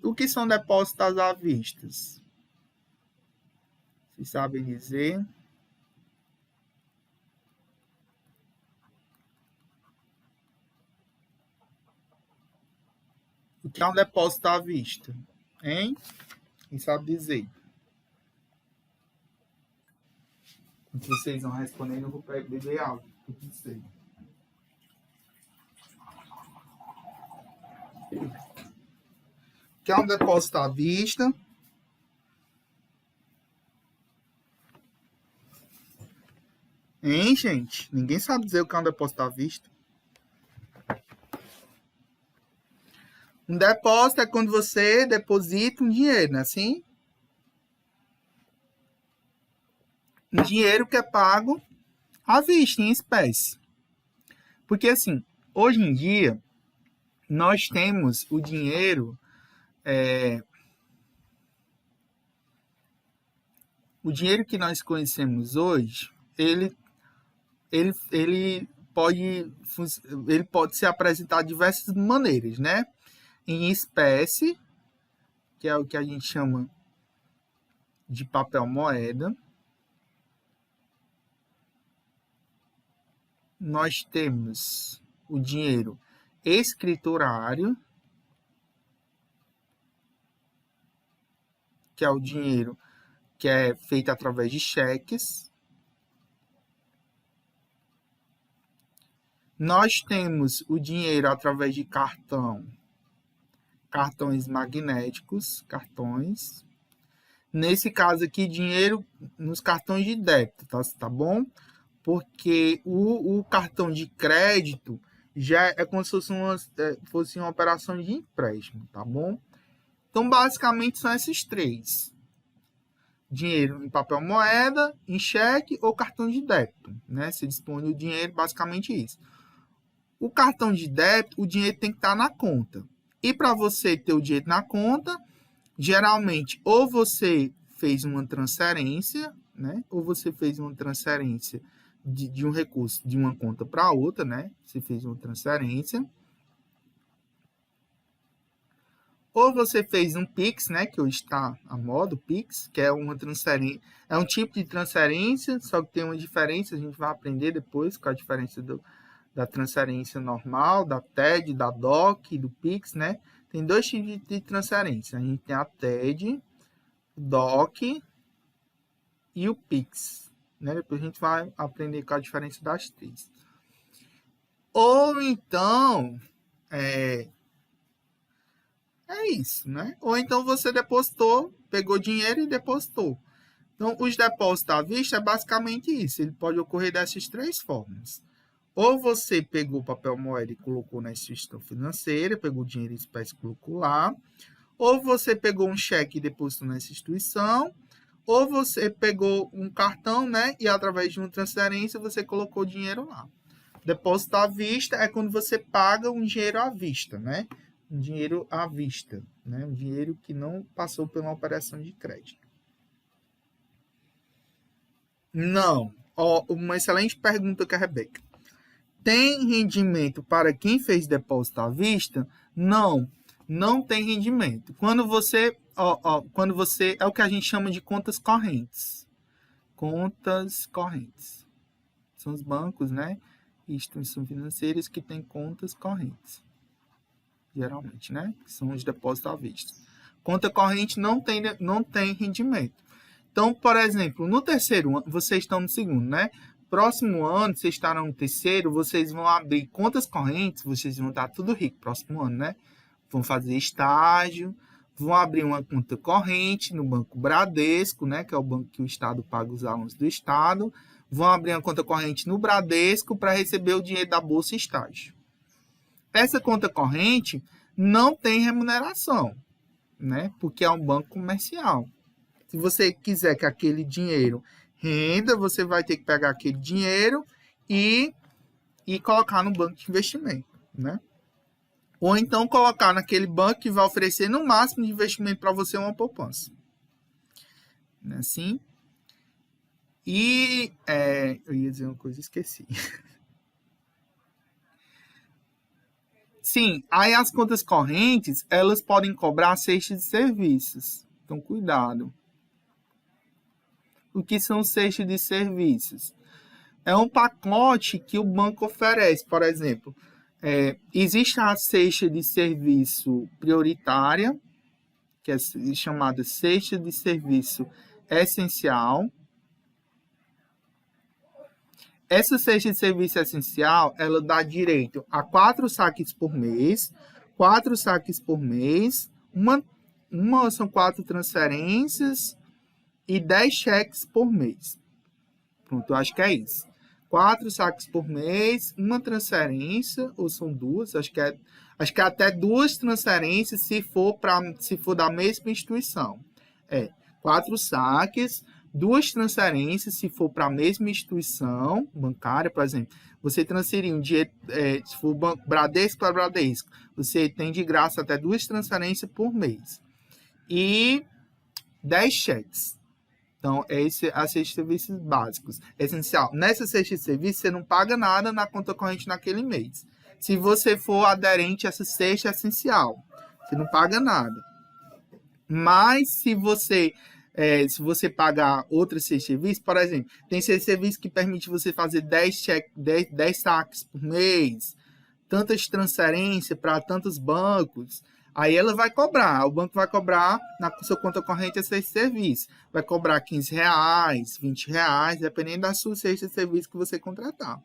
O que são depósitos à vista? Vocês sabem dizer? O que é um depósito à vista? Hein? Quem sabe dizer? Se vocês não responderem, eu vou beber água. Eu não sei. O que é um depósito à vista? Hein, gente? Ninguém sabe dizer o que é um depósito à vista. Um depósito é quando você deposita um dinheiro, não é assim? Um dinheiro que é pago à vista, em espécie. Porque, assim, hoje em dia, nós temos o dinheiro... o dinheiro que nós conhecemos hoje, ele pode ser apresentado de diversas maneiras, né? Em espécie, que é o que a gente chama de papel moeda. Nós temos o dinheiro escriturário, que é o dinheiro que é feito através de cheques. Nós temos o dinheiro através de cartões magnéticos, cartões. Nesse caso aqui, dinheiro nos cartões de débito, tá bom? Porque o cartão de crédito já é como se fosse uma operação de empréstimo, tá bom? Então, basicamente, são esses três. Dinheiro em papel moeda, em cheque ou cartão de débito, né? Você dispõe o dinheiro, basicamente isso. O cartão de débito, o dinheiro tem que estar na conta. E para você ter o dinheiro na conta, geralmente, ou você fez uma transferência, né? Ou você fez uma transferência de um recurso de uma conta para outra, né? Você fez uma transferência. Ou você fez um Pix, né? Que hoje está a moda, o Pix, que é uma transferência, é um tipo de transferência, só que tem uma diferença, a gente vai aprender depois qual a diferença da transferência normal, da TED, da DOC, do Pix, né? Tem dois tipos de transferência. A gente tem a TED, o DOC e o Pix, né? Depois a gente vai aprender qual a diferença das três. Ou então, é isso, né? Ou então você depositou, pegou dinheiro e depositou. Então, os depósitos à vista é basicamente isso. Ele pode ocorrer dessas três formas. Ou você pegou papel moeda e colocou na instituição financeira, pegou dinheiro em espécie e colocou lá. Ou você pegou um cheque e depositou nessa instituição. Ou você pegou um cartão, né? E através de uma transferência você colocou dinheiro lá. Depósito à vista é quando você paga um dinheiro à vista, né? Um dinheiro à vista, né? Um dinheiro que não passou por uma operação de crédito. Não. Ó, uma excelente pergunta que a Rebeca. Tem rendimento para quem fez depósito à vista? Não, não tem rendimento. Quando você é o que a gente chama de contas correntes. Contas correntes. São os bancos, né? Instituições financeiras que têm contas correntes. Geralmente, né? Que são os depósitos à vista. Conta corrente não tem rendimento. Então, por exemplo, no terceiro ano, vocês estão no segundo, né? Próximo ano, vocês estarão no terceiro, vocês vão abrir contas correntes, vocês vão estar tudo rico próximo ano, né? Vão fazer estágio, vão abrir uma conta corrente no Banco Bradesco, né? Que é o banco que o Estado paga os alunos do Estado. Vão abrir uma conta corrente no Bradesco para receber o dinheiro da Bolsa Estágio. Essa conta corrente não tem remuneração, né? Porque é um banco comercial. Se você quiser que aquele dinheiro renda, você vai ter que pegar aquele dinheiro e colocar no banco de investimento, né? Ou então colocar naquele banco que vai oferecer no máximo de investimento para você uma poupança. Não é assim? E eu ia dizer uma coisa e esqueci. Sim, aí as contas correntes, elas podem cobrar cestas de serviços. Então, cuidado. O que são cestas de serviços? É um pacote que o banco oferece. Por exemplo, existe a cesta de serviço prioritária, que é chamada cesta de serviço essencial. Essa cesta de serviço essencial, ela dá direito a 4 saques por mês, 4 saques por mês, uma são 4 transferências e 10 cheques por mês. Pronto, eu acho que é isso. 4 saques por mês, uma transferência, ou são duas, acho que é até 2 transferências se for da mesma instituição. 4 saques, 2 transferências se for para a mesma instituição bancária, por exemplo. Você transferir um dinheiro, se for Bradesco para Bradesco, você tem de graça até 2 transferências por mês. E 10 cheques. Então, esse é a cesta de serviços básicos. Essencial. Nessa cesta de serviços, você não paga nada na conta corrente naquele mês. Se você for aderente a essa cesta essencial, você não paga nada. Mas, se você pagar outra cesta de serviço, por exemplo, tem cesta de serviço que permite você fazer 10 saques por mês, tantas transferências para tantos bancos. Aí ela vai cobrar, o banco vai cobrar na sua conta corrente a cesta de serviço. Vai cobrar R$ 15, R$ 20, dependendo da sua cesta de serviço que você contratar.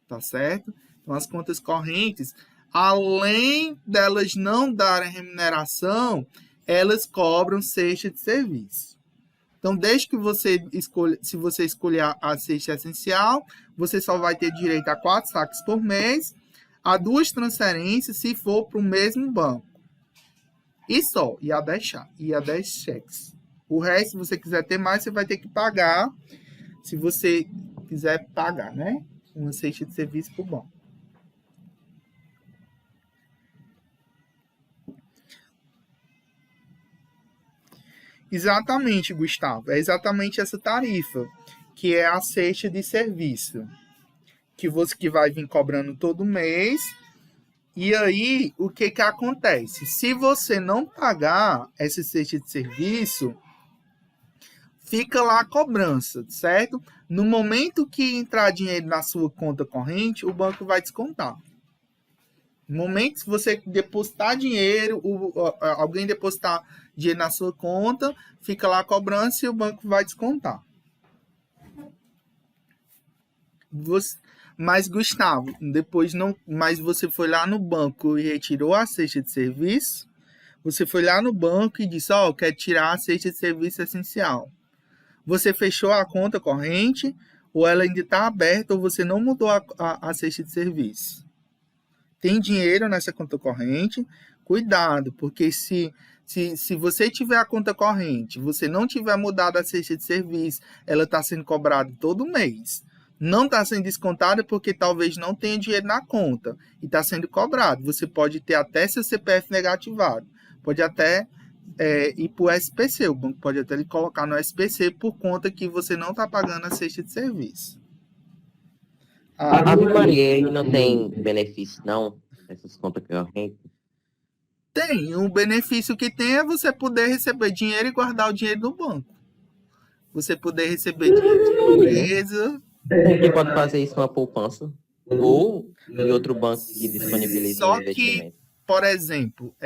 Tá certo? Então, as contas correntes, além delas não darem remuneração, elas cobram cesta de serviço. Então, desde que você escolha, se você escolher a cesta essencial, você só vai ter direito a 4 saques por mês, a 2 transferências se for para o mesmo banco. E só, e a 10 cheques. O resto, se você quiser ter mais, você vai ter que pagar, se você quiser pagar, né? Uma cesta de serviço por banco. Exatamente, Gustavo. É exatamente essa tarifa, que é a cesta de serviço, que vai vir cobrando todo mês. E aí, o que acontece? Se você não pagar essa cesta de serviço, fica lá a cobrança, certo? No momento que entrar dinheiro na sua conta corrente, o banco vai descontar. No momento que você depositar dinheiro, alguém depositar dinheiro na sua conta, fica lá a cobrança e o banco vai descontar. Mas, Gustavo, depois não. Mas você foi lá no banco e retirou a cesta de serviço. Você foi lá no banco e disse: eu quero tirar a cesta de serviço essencial. Você fechou a conta corrente, ou ela ainda está aberta, ou você não mudou a cesta de serviço. Tem dinheiro nessa conta corrente, cuidado, porque se você tiver a conta corrente, você não tiver mudado a cesta de serviço, ela está sendo cobrada todo mês. Não está sendo descontada porque talvez não tenha dinheiro na conta e está sendo cobrado. Você pode ter até seu CPF negativado. Pode até ir para o SPC. O banco pode até lhe colocar no SPC por conta que você não está pagando a cesta de serviço. A Ave Maria aí não tem benefício, não? Essas contas correntes? Tem. Um benefício que tem é você poder receber dinheiro e guardar o dinheiro no banco. Você poder receber dinheiro de empresa. Quem pode fazer isso numa poupança? Ou em outro banco que disponibiliza Só um investimento? que, por exemplo,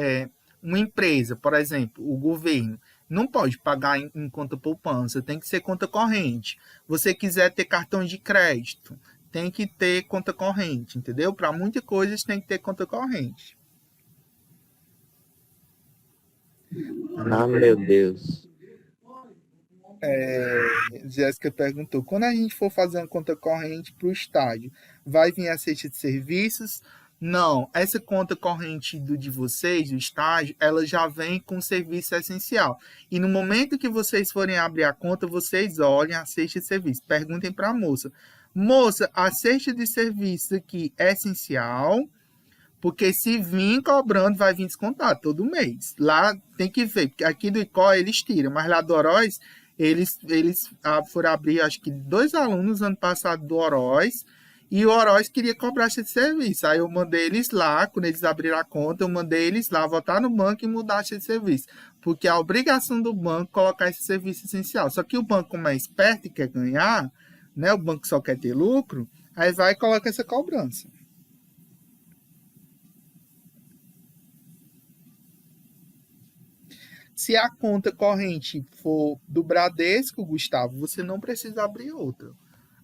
uma empresa, por exemplo, o governo, não pode pagar em conta poupança, tem que ser conta corrente. Você quiser ter cartão de crédito, tem que ter conta corrente, entendeu? Para muitas coisas tem que ter conta corrente. Ah, meu Deus. Jéssica perguntou, quando a gente for fazer uma conta corrente para o estádio, vai vir a cesta de serviços? Não, essa conta corrente de vocês, do estágio, ela já vem com serviço essencial. E no momento que vocês forem abrir a conta, vocês olhem a cesta de serviço. Perguntem para a moça. Moça, a cesta de serviço aqui é essencial, porque se vir cobrando, vai vir descontado todo mês. Lá tem que ver, porque aqui do ICO eles tiram, mas lá do Oroz, eles foram abrir, acho que 2 alunos ano passado do Oroz, e o Oroz queria cobrar esse serviço. Aí eu mandei eles lá, quando eles abriram a conta, eu mandei eles lá voltar no banco e mudar esse serviço. Porque a obrigação do banco é colocar esse serviço essencial. Só que o banco, como é esperto e quer ganhar, né, o banco só quer ter lucro, aí vai e coloca essa cobrança. Se a conta corrente for do Bradesco, Gustavo, você não precisa abrir outra.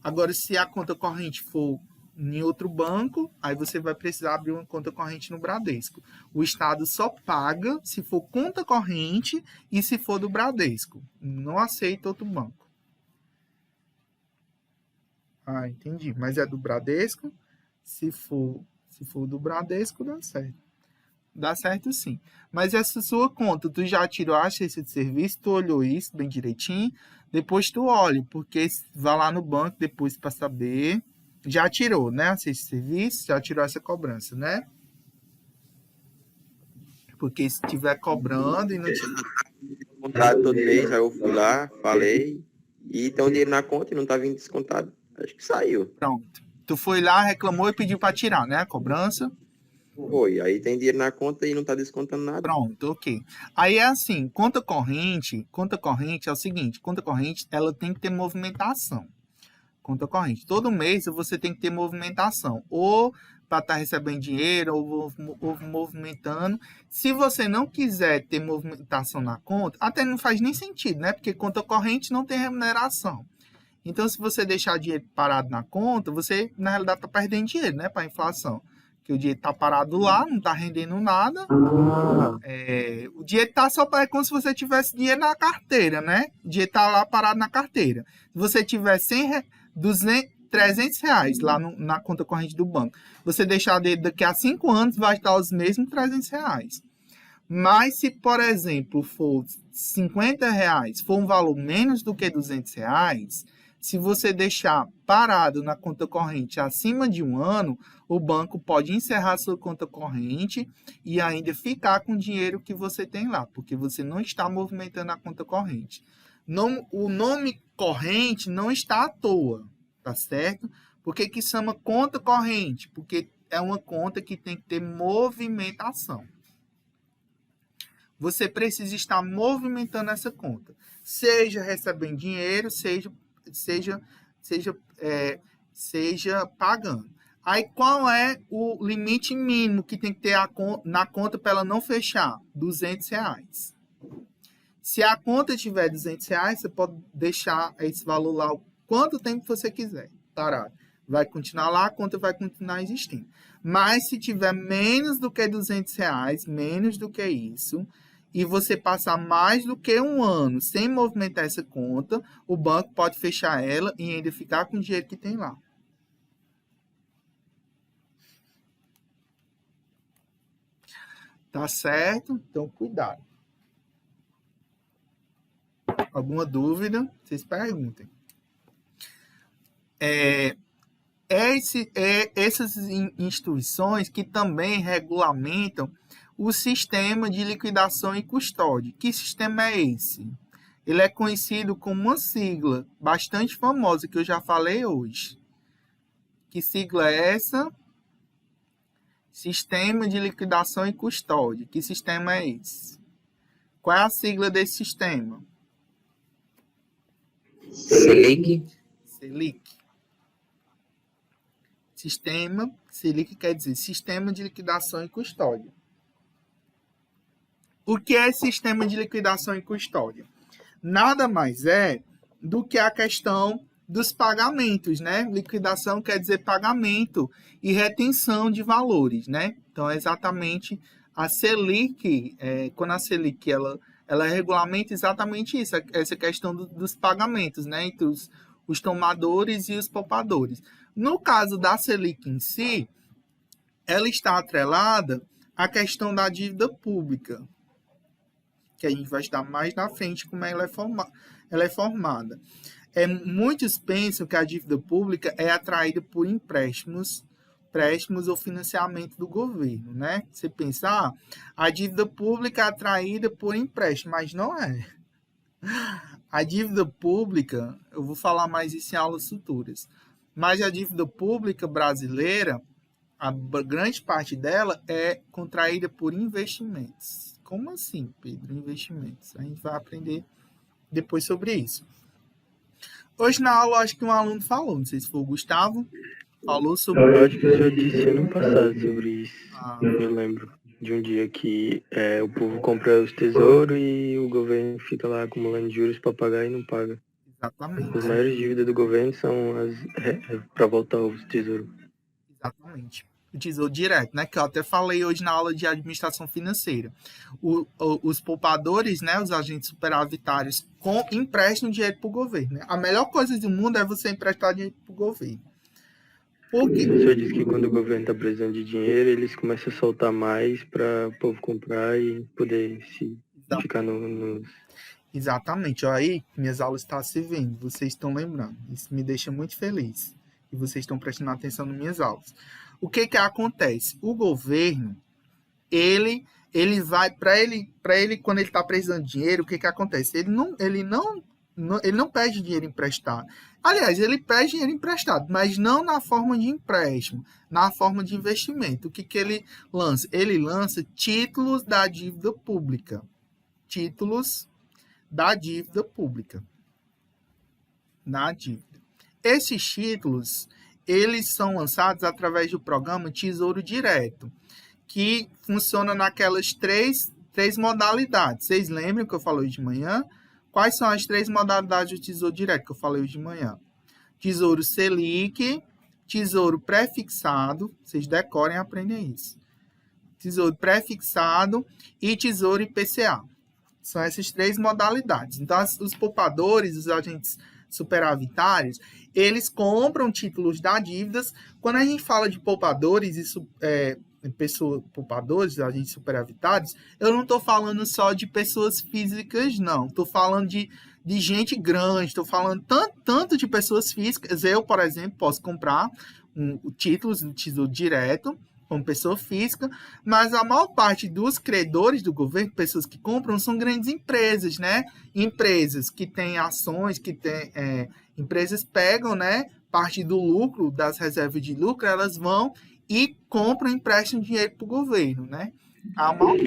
Agora, se a conta corrente for em outro banco, aí você vai precisar abrir uma conta corrente no Bradesco. O Estado só paga se for conta corrente e se for do Bradesco. Não aceita outro banco. Ah, entendi. Mas é do Bradesco? Se for do Bradesco, dá certo. Dá certo sim. Mas essa sua conta, tu já tirou a cesta de serviço, tu olhou isso bem direitinho, depois tu olha, porque vai lá no banco depois para saber. Já tirou, né? A cesta de serviço, já tirou essa cobrança, né? Porque se estiver cobrando e não tiver. Descontado todo mês, aí eu fui lá, falei, e tem um dinheiro na conta e não tá vindo descontado. Acho que saiu. Pronto. Tu foi lá, reclamou e pediu para tirar, né? A cobrança. Foi, aí tem dinheiro na conta e não tá descontando nada. Pronto, ok. Aí é assim, conta corrente é o seguinte, conta corrente, ela tem que ter movimentação. Conta corrente. Todo mês você tem que ter movimentação. Ou para estar recebendo dinheiro ou movimentando. Se você não quiser ter movimentação na conta, até não faz nem sentido, né? Porque conta corrente não tem remuneração. Então, se você deixar dinheiro parado na conta, você, na realidade, está perdendo dinheiro, né? Para a inflação. Porque o dinheiro está parado lá, não está rendendo nada. O dinheiro está só é como se você tivesse dinheiro na carteira, né? O dinheiro está lá parado na carteira. Se você tiver 100, 200, 300 reais lá na conta corrente do banco, você deixar daqui a 5 anos, vai estar os mesmos 300 reais. Mas se, por exemplo, for 50 reais, for um valor menos do que 200 reais, se você deixar parado na conta corrente acima de 1 ano, o banco pode encerrar sua conta corrente e ainda ficar com o dinheiro que você tem lá, porque você não está movimentando a conta corrente. O nome corrente não está à toa, tá certo? Por que chama conta corrente? Porque é uma conta que tem que ter movimentação. Você precisa estar movimentando essa conta, seja recebendo dinheiro, seja pagando. Aí, qual é o limite mínimo que tem que ter na conta para ela não fechar? 200 reais. Se a conta tiver 200 reais, você pode deixar esse valor lá o quanto tempo você quiser, parado. Vai continuar lá, a conta vai continuar existindo. Mas se tiver menos do que 200 reais, menos do que isso, e você passar mais do que 1 ano sem movimentar essa conta, o banco pode fechar ela e ainda ficar com o dinheiro que tem lá. Tá certo? Então, cuidado. Alguma dúvida? Vocês perguntem. Essas instituições que também regulamentam o sistema de liquidação e custódia. Que sistema é esse? Ele é conhecido como uma sigla bastante famosa que eu já falei hoje. Que sigla é essa? Sistema de liquidação e custódia. Que sistema é esse? Qual é a sigla desse sistema? Selic. Selic. Selic quer dizer Sistema de Liquidação e Custódia. O que é sistema de liquidação e custódia? Nada mais é do que a questão dos pagamentos, né? Liquidação quer dizer pagamento e retenção de valores, né? Então, é exatamente a Selic, quando a Selic ela regulamenta exatamente isso, essa questão dos pagamentos, né? Entre os tomadores e os poupadores. No caso da Selic em si, ela está atrelada à questão da dívida pública, que a gente vai estudar mais na frente como ela é formada. Muitos pensam que a dívida pública é atraída por empréstimos ou financiamento do governo, né? Você pensa, a dívida pública é atraída por empréstimo, mas não é. A dívida pública, eu vou falar mais isso em aulas futuras, mas a dívida pública brasileira, a grande parte dela é contraída por investimentos. Como assim, Pedro? Investimentos. A gente vai aprender depois sobre isso. Hoje na aula, acho que um aluno falou, não sei se foi o Gustavo, falou sobre... Eu acho que o senhor disse ano passado sobre isso. Eu lembro de um dia que o povo compra os tesouros e o governo fica lá acumulando juros para pagar e não paga. Exatamente. As maiores dívidas do governo são para voltar os tesouros. Exatamente. O tesouro direto, né? Que eu até falei hoje na aula de administração financeira. Os poupadores, né? Os agentes superavitários emprestam dinheiro para o governo. Né? A melhor coisa do mundo é você emprestar dinheiro para o governo. Por quê? O senhor disse que quando o governo está precisando de dinheiro, eles começam a soltar mais para o povo comprar e poder ficar nos... Exatamente. Olha aí, minhas aulas estão se vendo. Vocês estão lembrando. Isso me deixa muito feliz. E vocês estão prestando atenção nas minhas aulas. O que acontece? O governo, ele vai, para ele, quando ele está precisando de dinheiro, o que acontece? Ele não pede dinheiro emprestado. Aliás, ele pede dinheiro emprestado, mas não na forma de empréstimo, na forma de investimento. O que ele lança? Ele lança títulos da dívida pública. Títulos da dívida pública. Na dívida. Esses títulos, eles são lançados através do programa Tesouro Direto, que funciona naquelas três modalidades. Vocês lembram que eu falei hoje de manhã? Quais são as 3 modalidades do Tesouro Direto que eu falei hoje de manhã? Tesouro Selic, Tesouro Pré-fixado, vocês decorem e aprendem isso. Tesouro Pré-fixado e Tesouro IPCA. São essas 3 modalidades. Então, os poupadores, os agentes superavitários, eles compram títulos da dívidas. Quando a gente fala de poupadores, poupadores, agentes superavitários, eu não estou falando só de pessoas físicas, não. Estou falando de gente grande, estou falando tanto de pessoas físicas. Eu, por exemplo, posso comprar títulos do Tesouro Direto como pessoa física, mas a maior parte dos credores do governo, pessoas que compram, são grandes empresas, né? Empresas que têm ações, empresas pegam, né, parte do lucro, das reservas de lucro, elas vão e compram e emprestam dinheiro para o governo, né? Eu não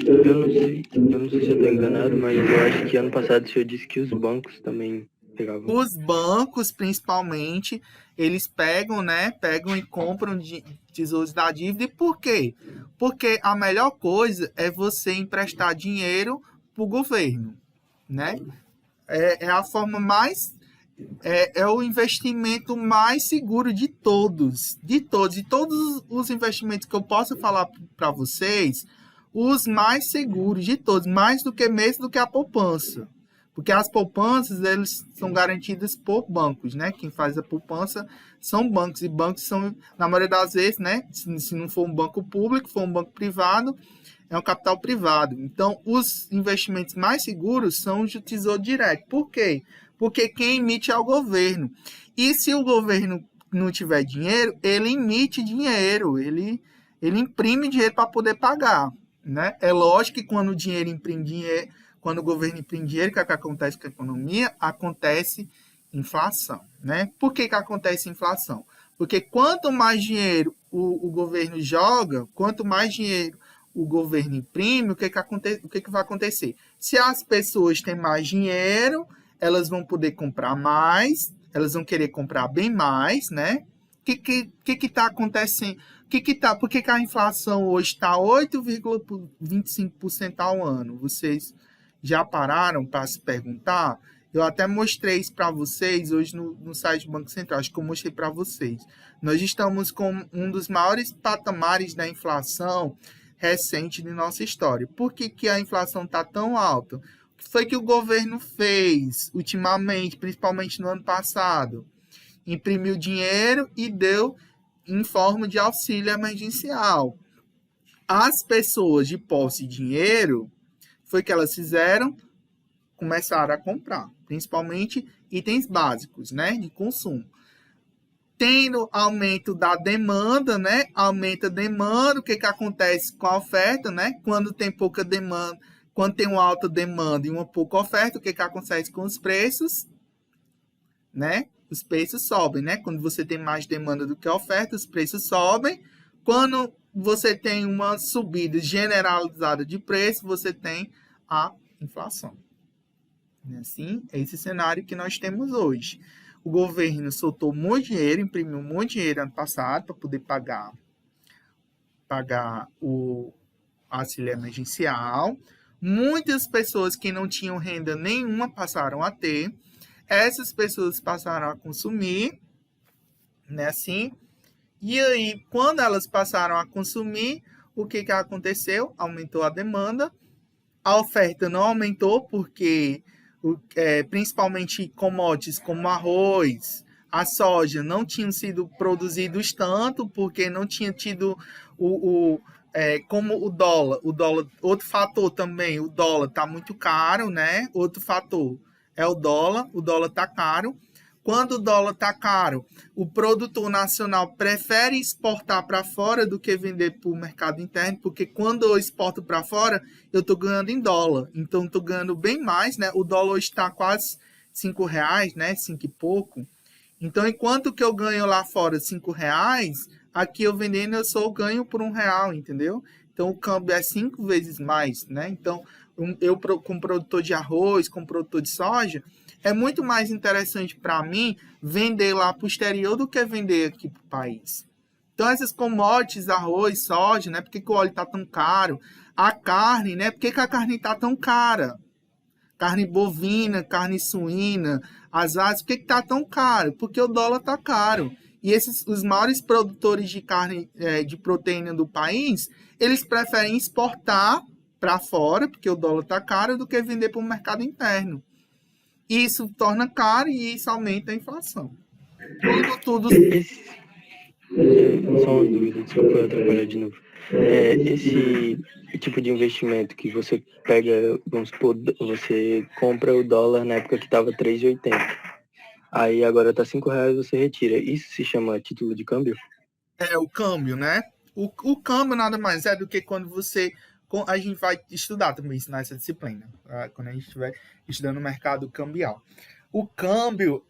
sei se eu estou enganado, mas eu acho que ano passado o senhor disse que os bancos também pegavam. Os bancos, principalmente, eles pegam, né? Pegam e compram tesouros da dívida. E por quê? Porque a melhor coisa é você emprestar dinheiro para o governo, né? É a forma mais... É o investimento mais seguro de todos. De todos os investimentos que eu posso falar para vocês, os mais seguros de todos, mais do que mesmo do que a poupança. Porque as poupanças, eles são garantidas por bancos, né? Quem faz a poupança são bancos. E bancos são, na maioria das vezes, né? Se não for um banco público, for um banco privado, é um capital privado. Então, os investimentos mais seguros são os de Tesouro Direto. Por quê? Porque quem emite é o governo. E se o governo não tiver dinheiro, ele emite dinheiro, ele imprime dinheiro para poder pagar, né? É lógico que quando o dinheiro imprime dinheiro, quando o governo imprime dinheiro, o que acontece com a economia? Acontece inflação, né? Por que acontece inflação? Porque quanto mais dinheiro o governo joga, quanto mais dinheiro o governo imprime, o que vai acontecer? Se as pessoas têm mais dinheiro, elas vão poder comprar mais, elas vão querer comprar bem mais, né? O que está acontecendo? Por que a inflação hoje está 8,25% ao ano? Vocês já pararam para se perguntar? Eu até mostrei isso para vocês hoje no site do Banco Central, acho que eu mostrei para vocês. Nós estamos com um dos maiores patamares da inflação recente de nossa história. Por que a inflação está tão alta? O que foi que o governo fez ultimamente, principalmente no ano passado? Imprimiu dinheiro e deu em forma de auxílio emergencial. As pessoas de posse de dinheiro, foi que elas fizeram? Começaram a comprar, principalmente itens básicos, né, de consumo. Tendo aumento da demanda, né, aumenta a demanda, o que acontece com a oferta, né, quando tem pouca demanda, quando tem uma alta demanda e uma pouca oferta, o que acontece com os preços, né, os preços sobem, né, quando você tem mais demanda do que oferta, os preços sobem, quando você tem uma subida generalizada de preço, você tem a inflação. Assim, é esse cenário que nós temos hoje. O governo soltou muito dinheiro, imprimiu muito dinheiro ano passado para poder pagar o auxílio emergencial. Muitas pessoas que não tinham renda nenhuma passaram a ter. Essas pessoas passaram a consumir, né, assim. E aí, quando elas passaram a consumir, o que aconteceu? Aumentou a demanda. A oferta não aumentou porque principalmente commodities como arroz, a soja não tinham sido produzidos tanto porque não tinha tido como o dólar, outro fator também, o dólar está muito caro, né? Outro fator é o dólar está caro. Quando o dólar está caro, o produtor nacional prefere exportar para fora do que vender para o mercado interno, porque quando eu exporto para fora, eu estou ganhando em dólar. Então, estou ganhando bem mais, né? O dólar está quase R$5, né? 5 e pouco. Então, enquanto que eu ganho lá fora R$5, aqui eu vendendo eu só ganho por R$1, entendeu? Então, o câmbio é 5 vezes mais, né? Então, como produtor de arroz, como produtor de soja, é muito mais interessante para mim vender lá para o exterior do que vender aqui para o país. Então, essas commodities, arroz, soja, né? Por que o óleo está tão caro? A carne, né? Por que a carne está tão cara? Carne bovina, carne suína, as aves, por que está tão caro? Porque o dólar está caro. E os maiores produtores de carne, de proteína do país, eles preferem exportar para fora, porque o dólar está caro, do que vender para o mercado interno. E isso torna caro e isso aumenta a inflação. Tudo. Só uma dúvida, desculpa atrapalhar de novo. Esse tipo de investimento que você pega, vamos supor, você compra o dólar na época que estava 3,80. Aí agora tá R$5, você retira. Isso se chama título de câmbio? É o câmbio, né? O câmbio nada mais é do que quando você... A gente vai estudar também isso nessa disciplina, quando a gente estiver estudando o mercado cambial. O câmbio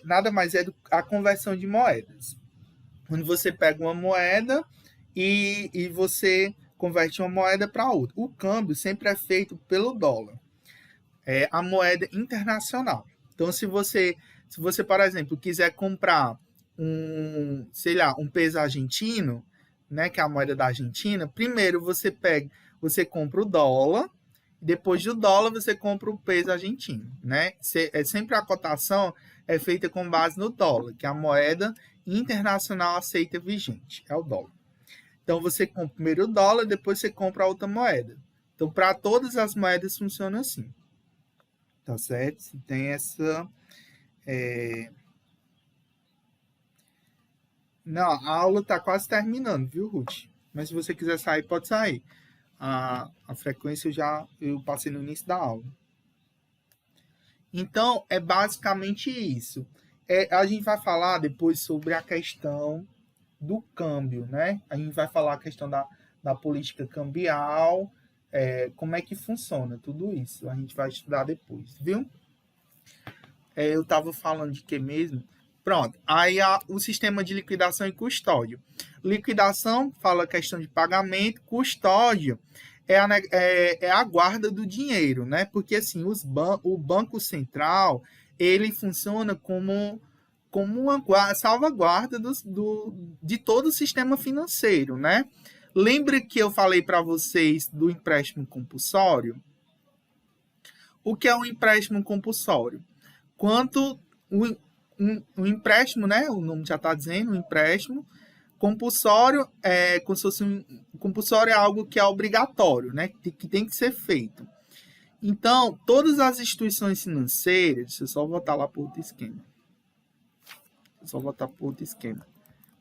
nada mais é do a conversão de moedas. Quando você pega uma moeda e você converte uma moeda para outra. O câmbio sempre é feito pelo dólar. É a moeda internacional. Então, se você, por exemplo, quiser comprar um peso argentino, né, que é a moeda da Argentina, primeiro você compra o dólar, depois do dólar você compra o peso argentino, né? Sempre a cotação é feita com base no dólar, que é a moeda internacional aceita vigente, é o dólar. Então você compra primeiro o dólar, depois você compra a outra moeda. Então, para todas as moedas funciona assim. Tá certo? Tem essa... Não, a aula tá quase terminando, viu, Ruth? Mas se você quiser sair, pode sair. A frequência eu passei no início da aula. Então, é basicamente isso. A gente vai falar depois sobre a questão do câmbio, né? A gente vai falar a questão da política cambial, como é que funciona tudo isso. A gente vai estudar depois, viu? Eu estava falando de que mesmo? Pronto. Aí o sistema de liquidação e custódio. Liquidação fala a questão de pagamento, custódio é a guarda do dinheiro, né? Porque assim, o Banco Central, ele funciona como uma salvaguarda de todo o sistema financeiro, né? Lembra que eu falei para vocês do empréstimo compulsório? O que é um empréstimo compulsório? Quanto um empréstimo, né? O nome já está dizendo, um empréstimo compulsório como se fosse compulsório é algo que é obrigatório, né? Que tem que ser feito. Então, todas as instituições financeiras, deixa eu só voltar lá para outro esquema.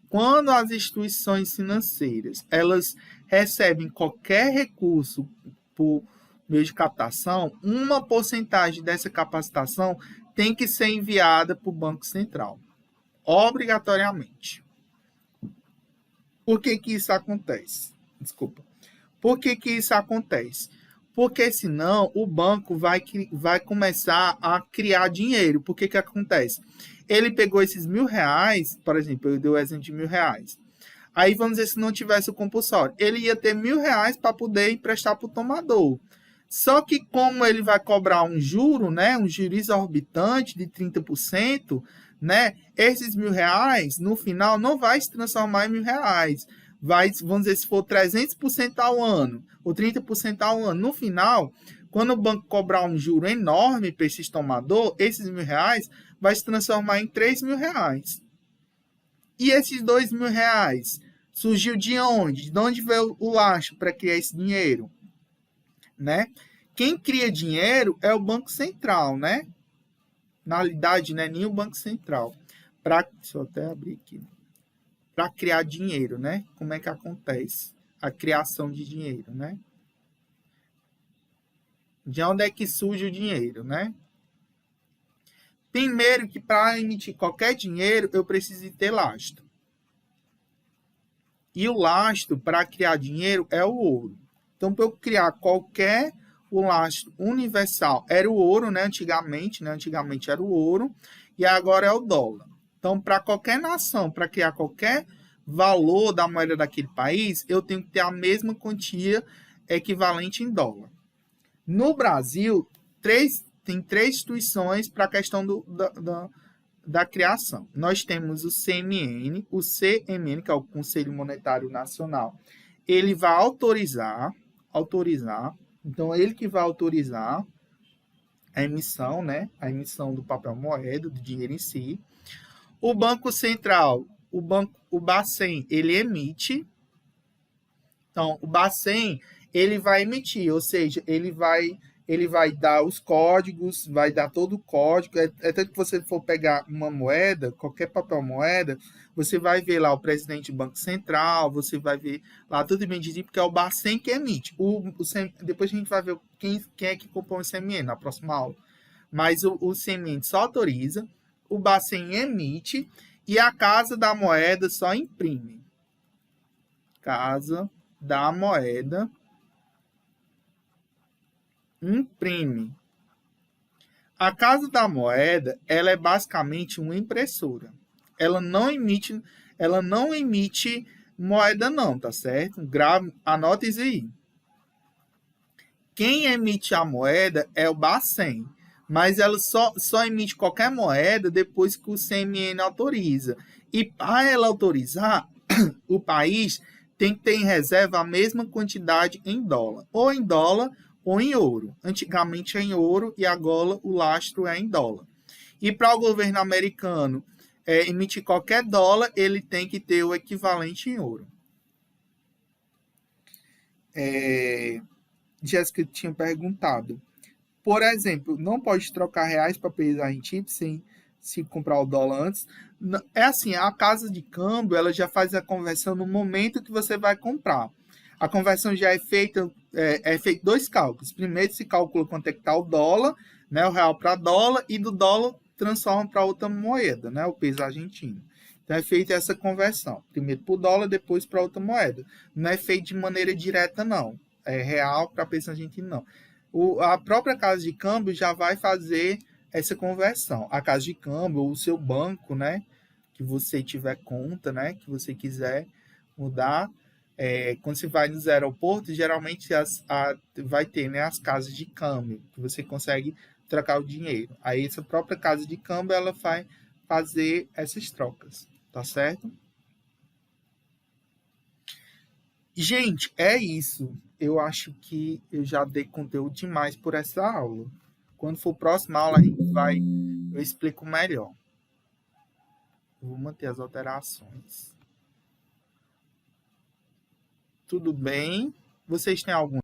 Quando as instituições financeiras elas recebem qualquer recurso por meio de captação, uma porcentagem dessa captação tem que ser enviada para o Banco Central, obrigatoriamente. Por que isso acontece? Desculpa. Por que isso acontece? Porque senão o banco vai começar a criar dinheiro. Por que acontece? Ele pegou esses R$1.000, por exemplo, eu dei o exemplo de R$1.000. Aí vamos dizer, se não tivesse o compulsório, ele ia ter R$1.000 para poder emprestar para o tomador. Só que como ele vai cobrar um juro, né, um juro exorbitante de 30%, né, esses R$1.000 no final não vai se transformar em R$1.000. Vamos dizer, se for 300% ao ano, ou 30% ao ano, no final, quando o banco cobrar um juro enorme para esse tomador, esses R$1.000 vai se transformar em R$3.000. E esses R$2.000 surgiu de onde? De onde veio o lastro para criar esse dinheiro? Né? Quem cria dinheiro é o Banco Central, né? Na realidade, não é nem o Banco Central. Deixa eu até abrir aqui. Para criar dinheiro, né? Como é que acontece a criação de dinheiro, né? De onde é que surge o dinheiro, né? Primeiro que para emitir qualquer dinheiro, eu preciso ter lastro. E o lastro, para criar dinheiro, é o ouro. Então, para eu criar o lastro universal, era o ouro, né? Antigamente era o ouro, e agora é o dólar. Então, para qualquer nação, para criar qualquer valor da moeda daquele país, eu tenho que ter a mesma quantia equivalente em dólar. No Brasil, tem 3 instituições para a questão da criação. Nós temos o CMN, que é o Conselho Monetário Nacional. Ele vai autorizar, então ele que vai autorizar a emissão, né? A emissão do papel moeda, do dinheiro em si. O Banco Central, o Bacen, ele emite. Então, o Bacen, ele vai emitir, ou seja, ele vai dar os códigos, vai dar todo o código. Tanto que você for pegar uma moeda, qualquer papel moeda, você vai ver lá o presidente do Banco Central, você vai ver lá tudo bem direitinho, porque é o Bacen que emite. Depois a gente vai ver quem é que compõe o CMN na próxima aula. Mas o CMN só autoriza, o Bacen emite e a Casa da Moeda só imprime. Casa da Moeda imprime. A Casa da Moeda, ela é basicamente uma impressora. Ela não emite moeda não, tá certo? Anota isso aí. Quem emite a moeda é o Bacen, mas ela só emite qualquer moeda depois que o CMN autoriza. E para ela autorizar, o país tem que ter em reserva a mesma quantidade em dólar, ou em ouro. Antigamente é em ouro e agora o lastro é em dólar. E para o governo americano emitir qualquer dólar, ele tem que ter o equivalente em ouro. Jéssica tinha perguntado. Por exemplo, não pode trocar reais para país argentino sem se comprar o dólar antes. É assim, a casa de câmbio ela já faz a conversão no momento que você vai comprar. A conversão já é feita, feito 2 cálculos. Primeiro se calcula quanto é que está o dólar, né, o real para dólar, e do dólar transforma para outra moeda, né, o peso argentino. Então é feita essa conversão. Primeiro para o dólar, depois para outra moeda. Não é feito de maneira direta, não. É real para peso argentino, não. A própria casa de câmbio já vai fazer essa conversão. A casa de câmbio, ou o seu banco, né, que você tiver conta, né, que você quiser mudar, quando você vai nos aeroportos, geralmente vai ter, né, as casas de câmbio, que você consegue trocar o dinheiro. Aí essa própria casa de câmbio, ela vai fazer essas trocas, tá certo? Gente, é isso. Eu acho que eu já dei conteúdo demais por essa aula. Quando for próxima aula, eu explico melhor. Eu vou manter as alterações. Tudo bem? Vocês têm alguma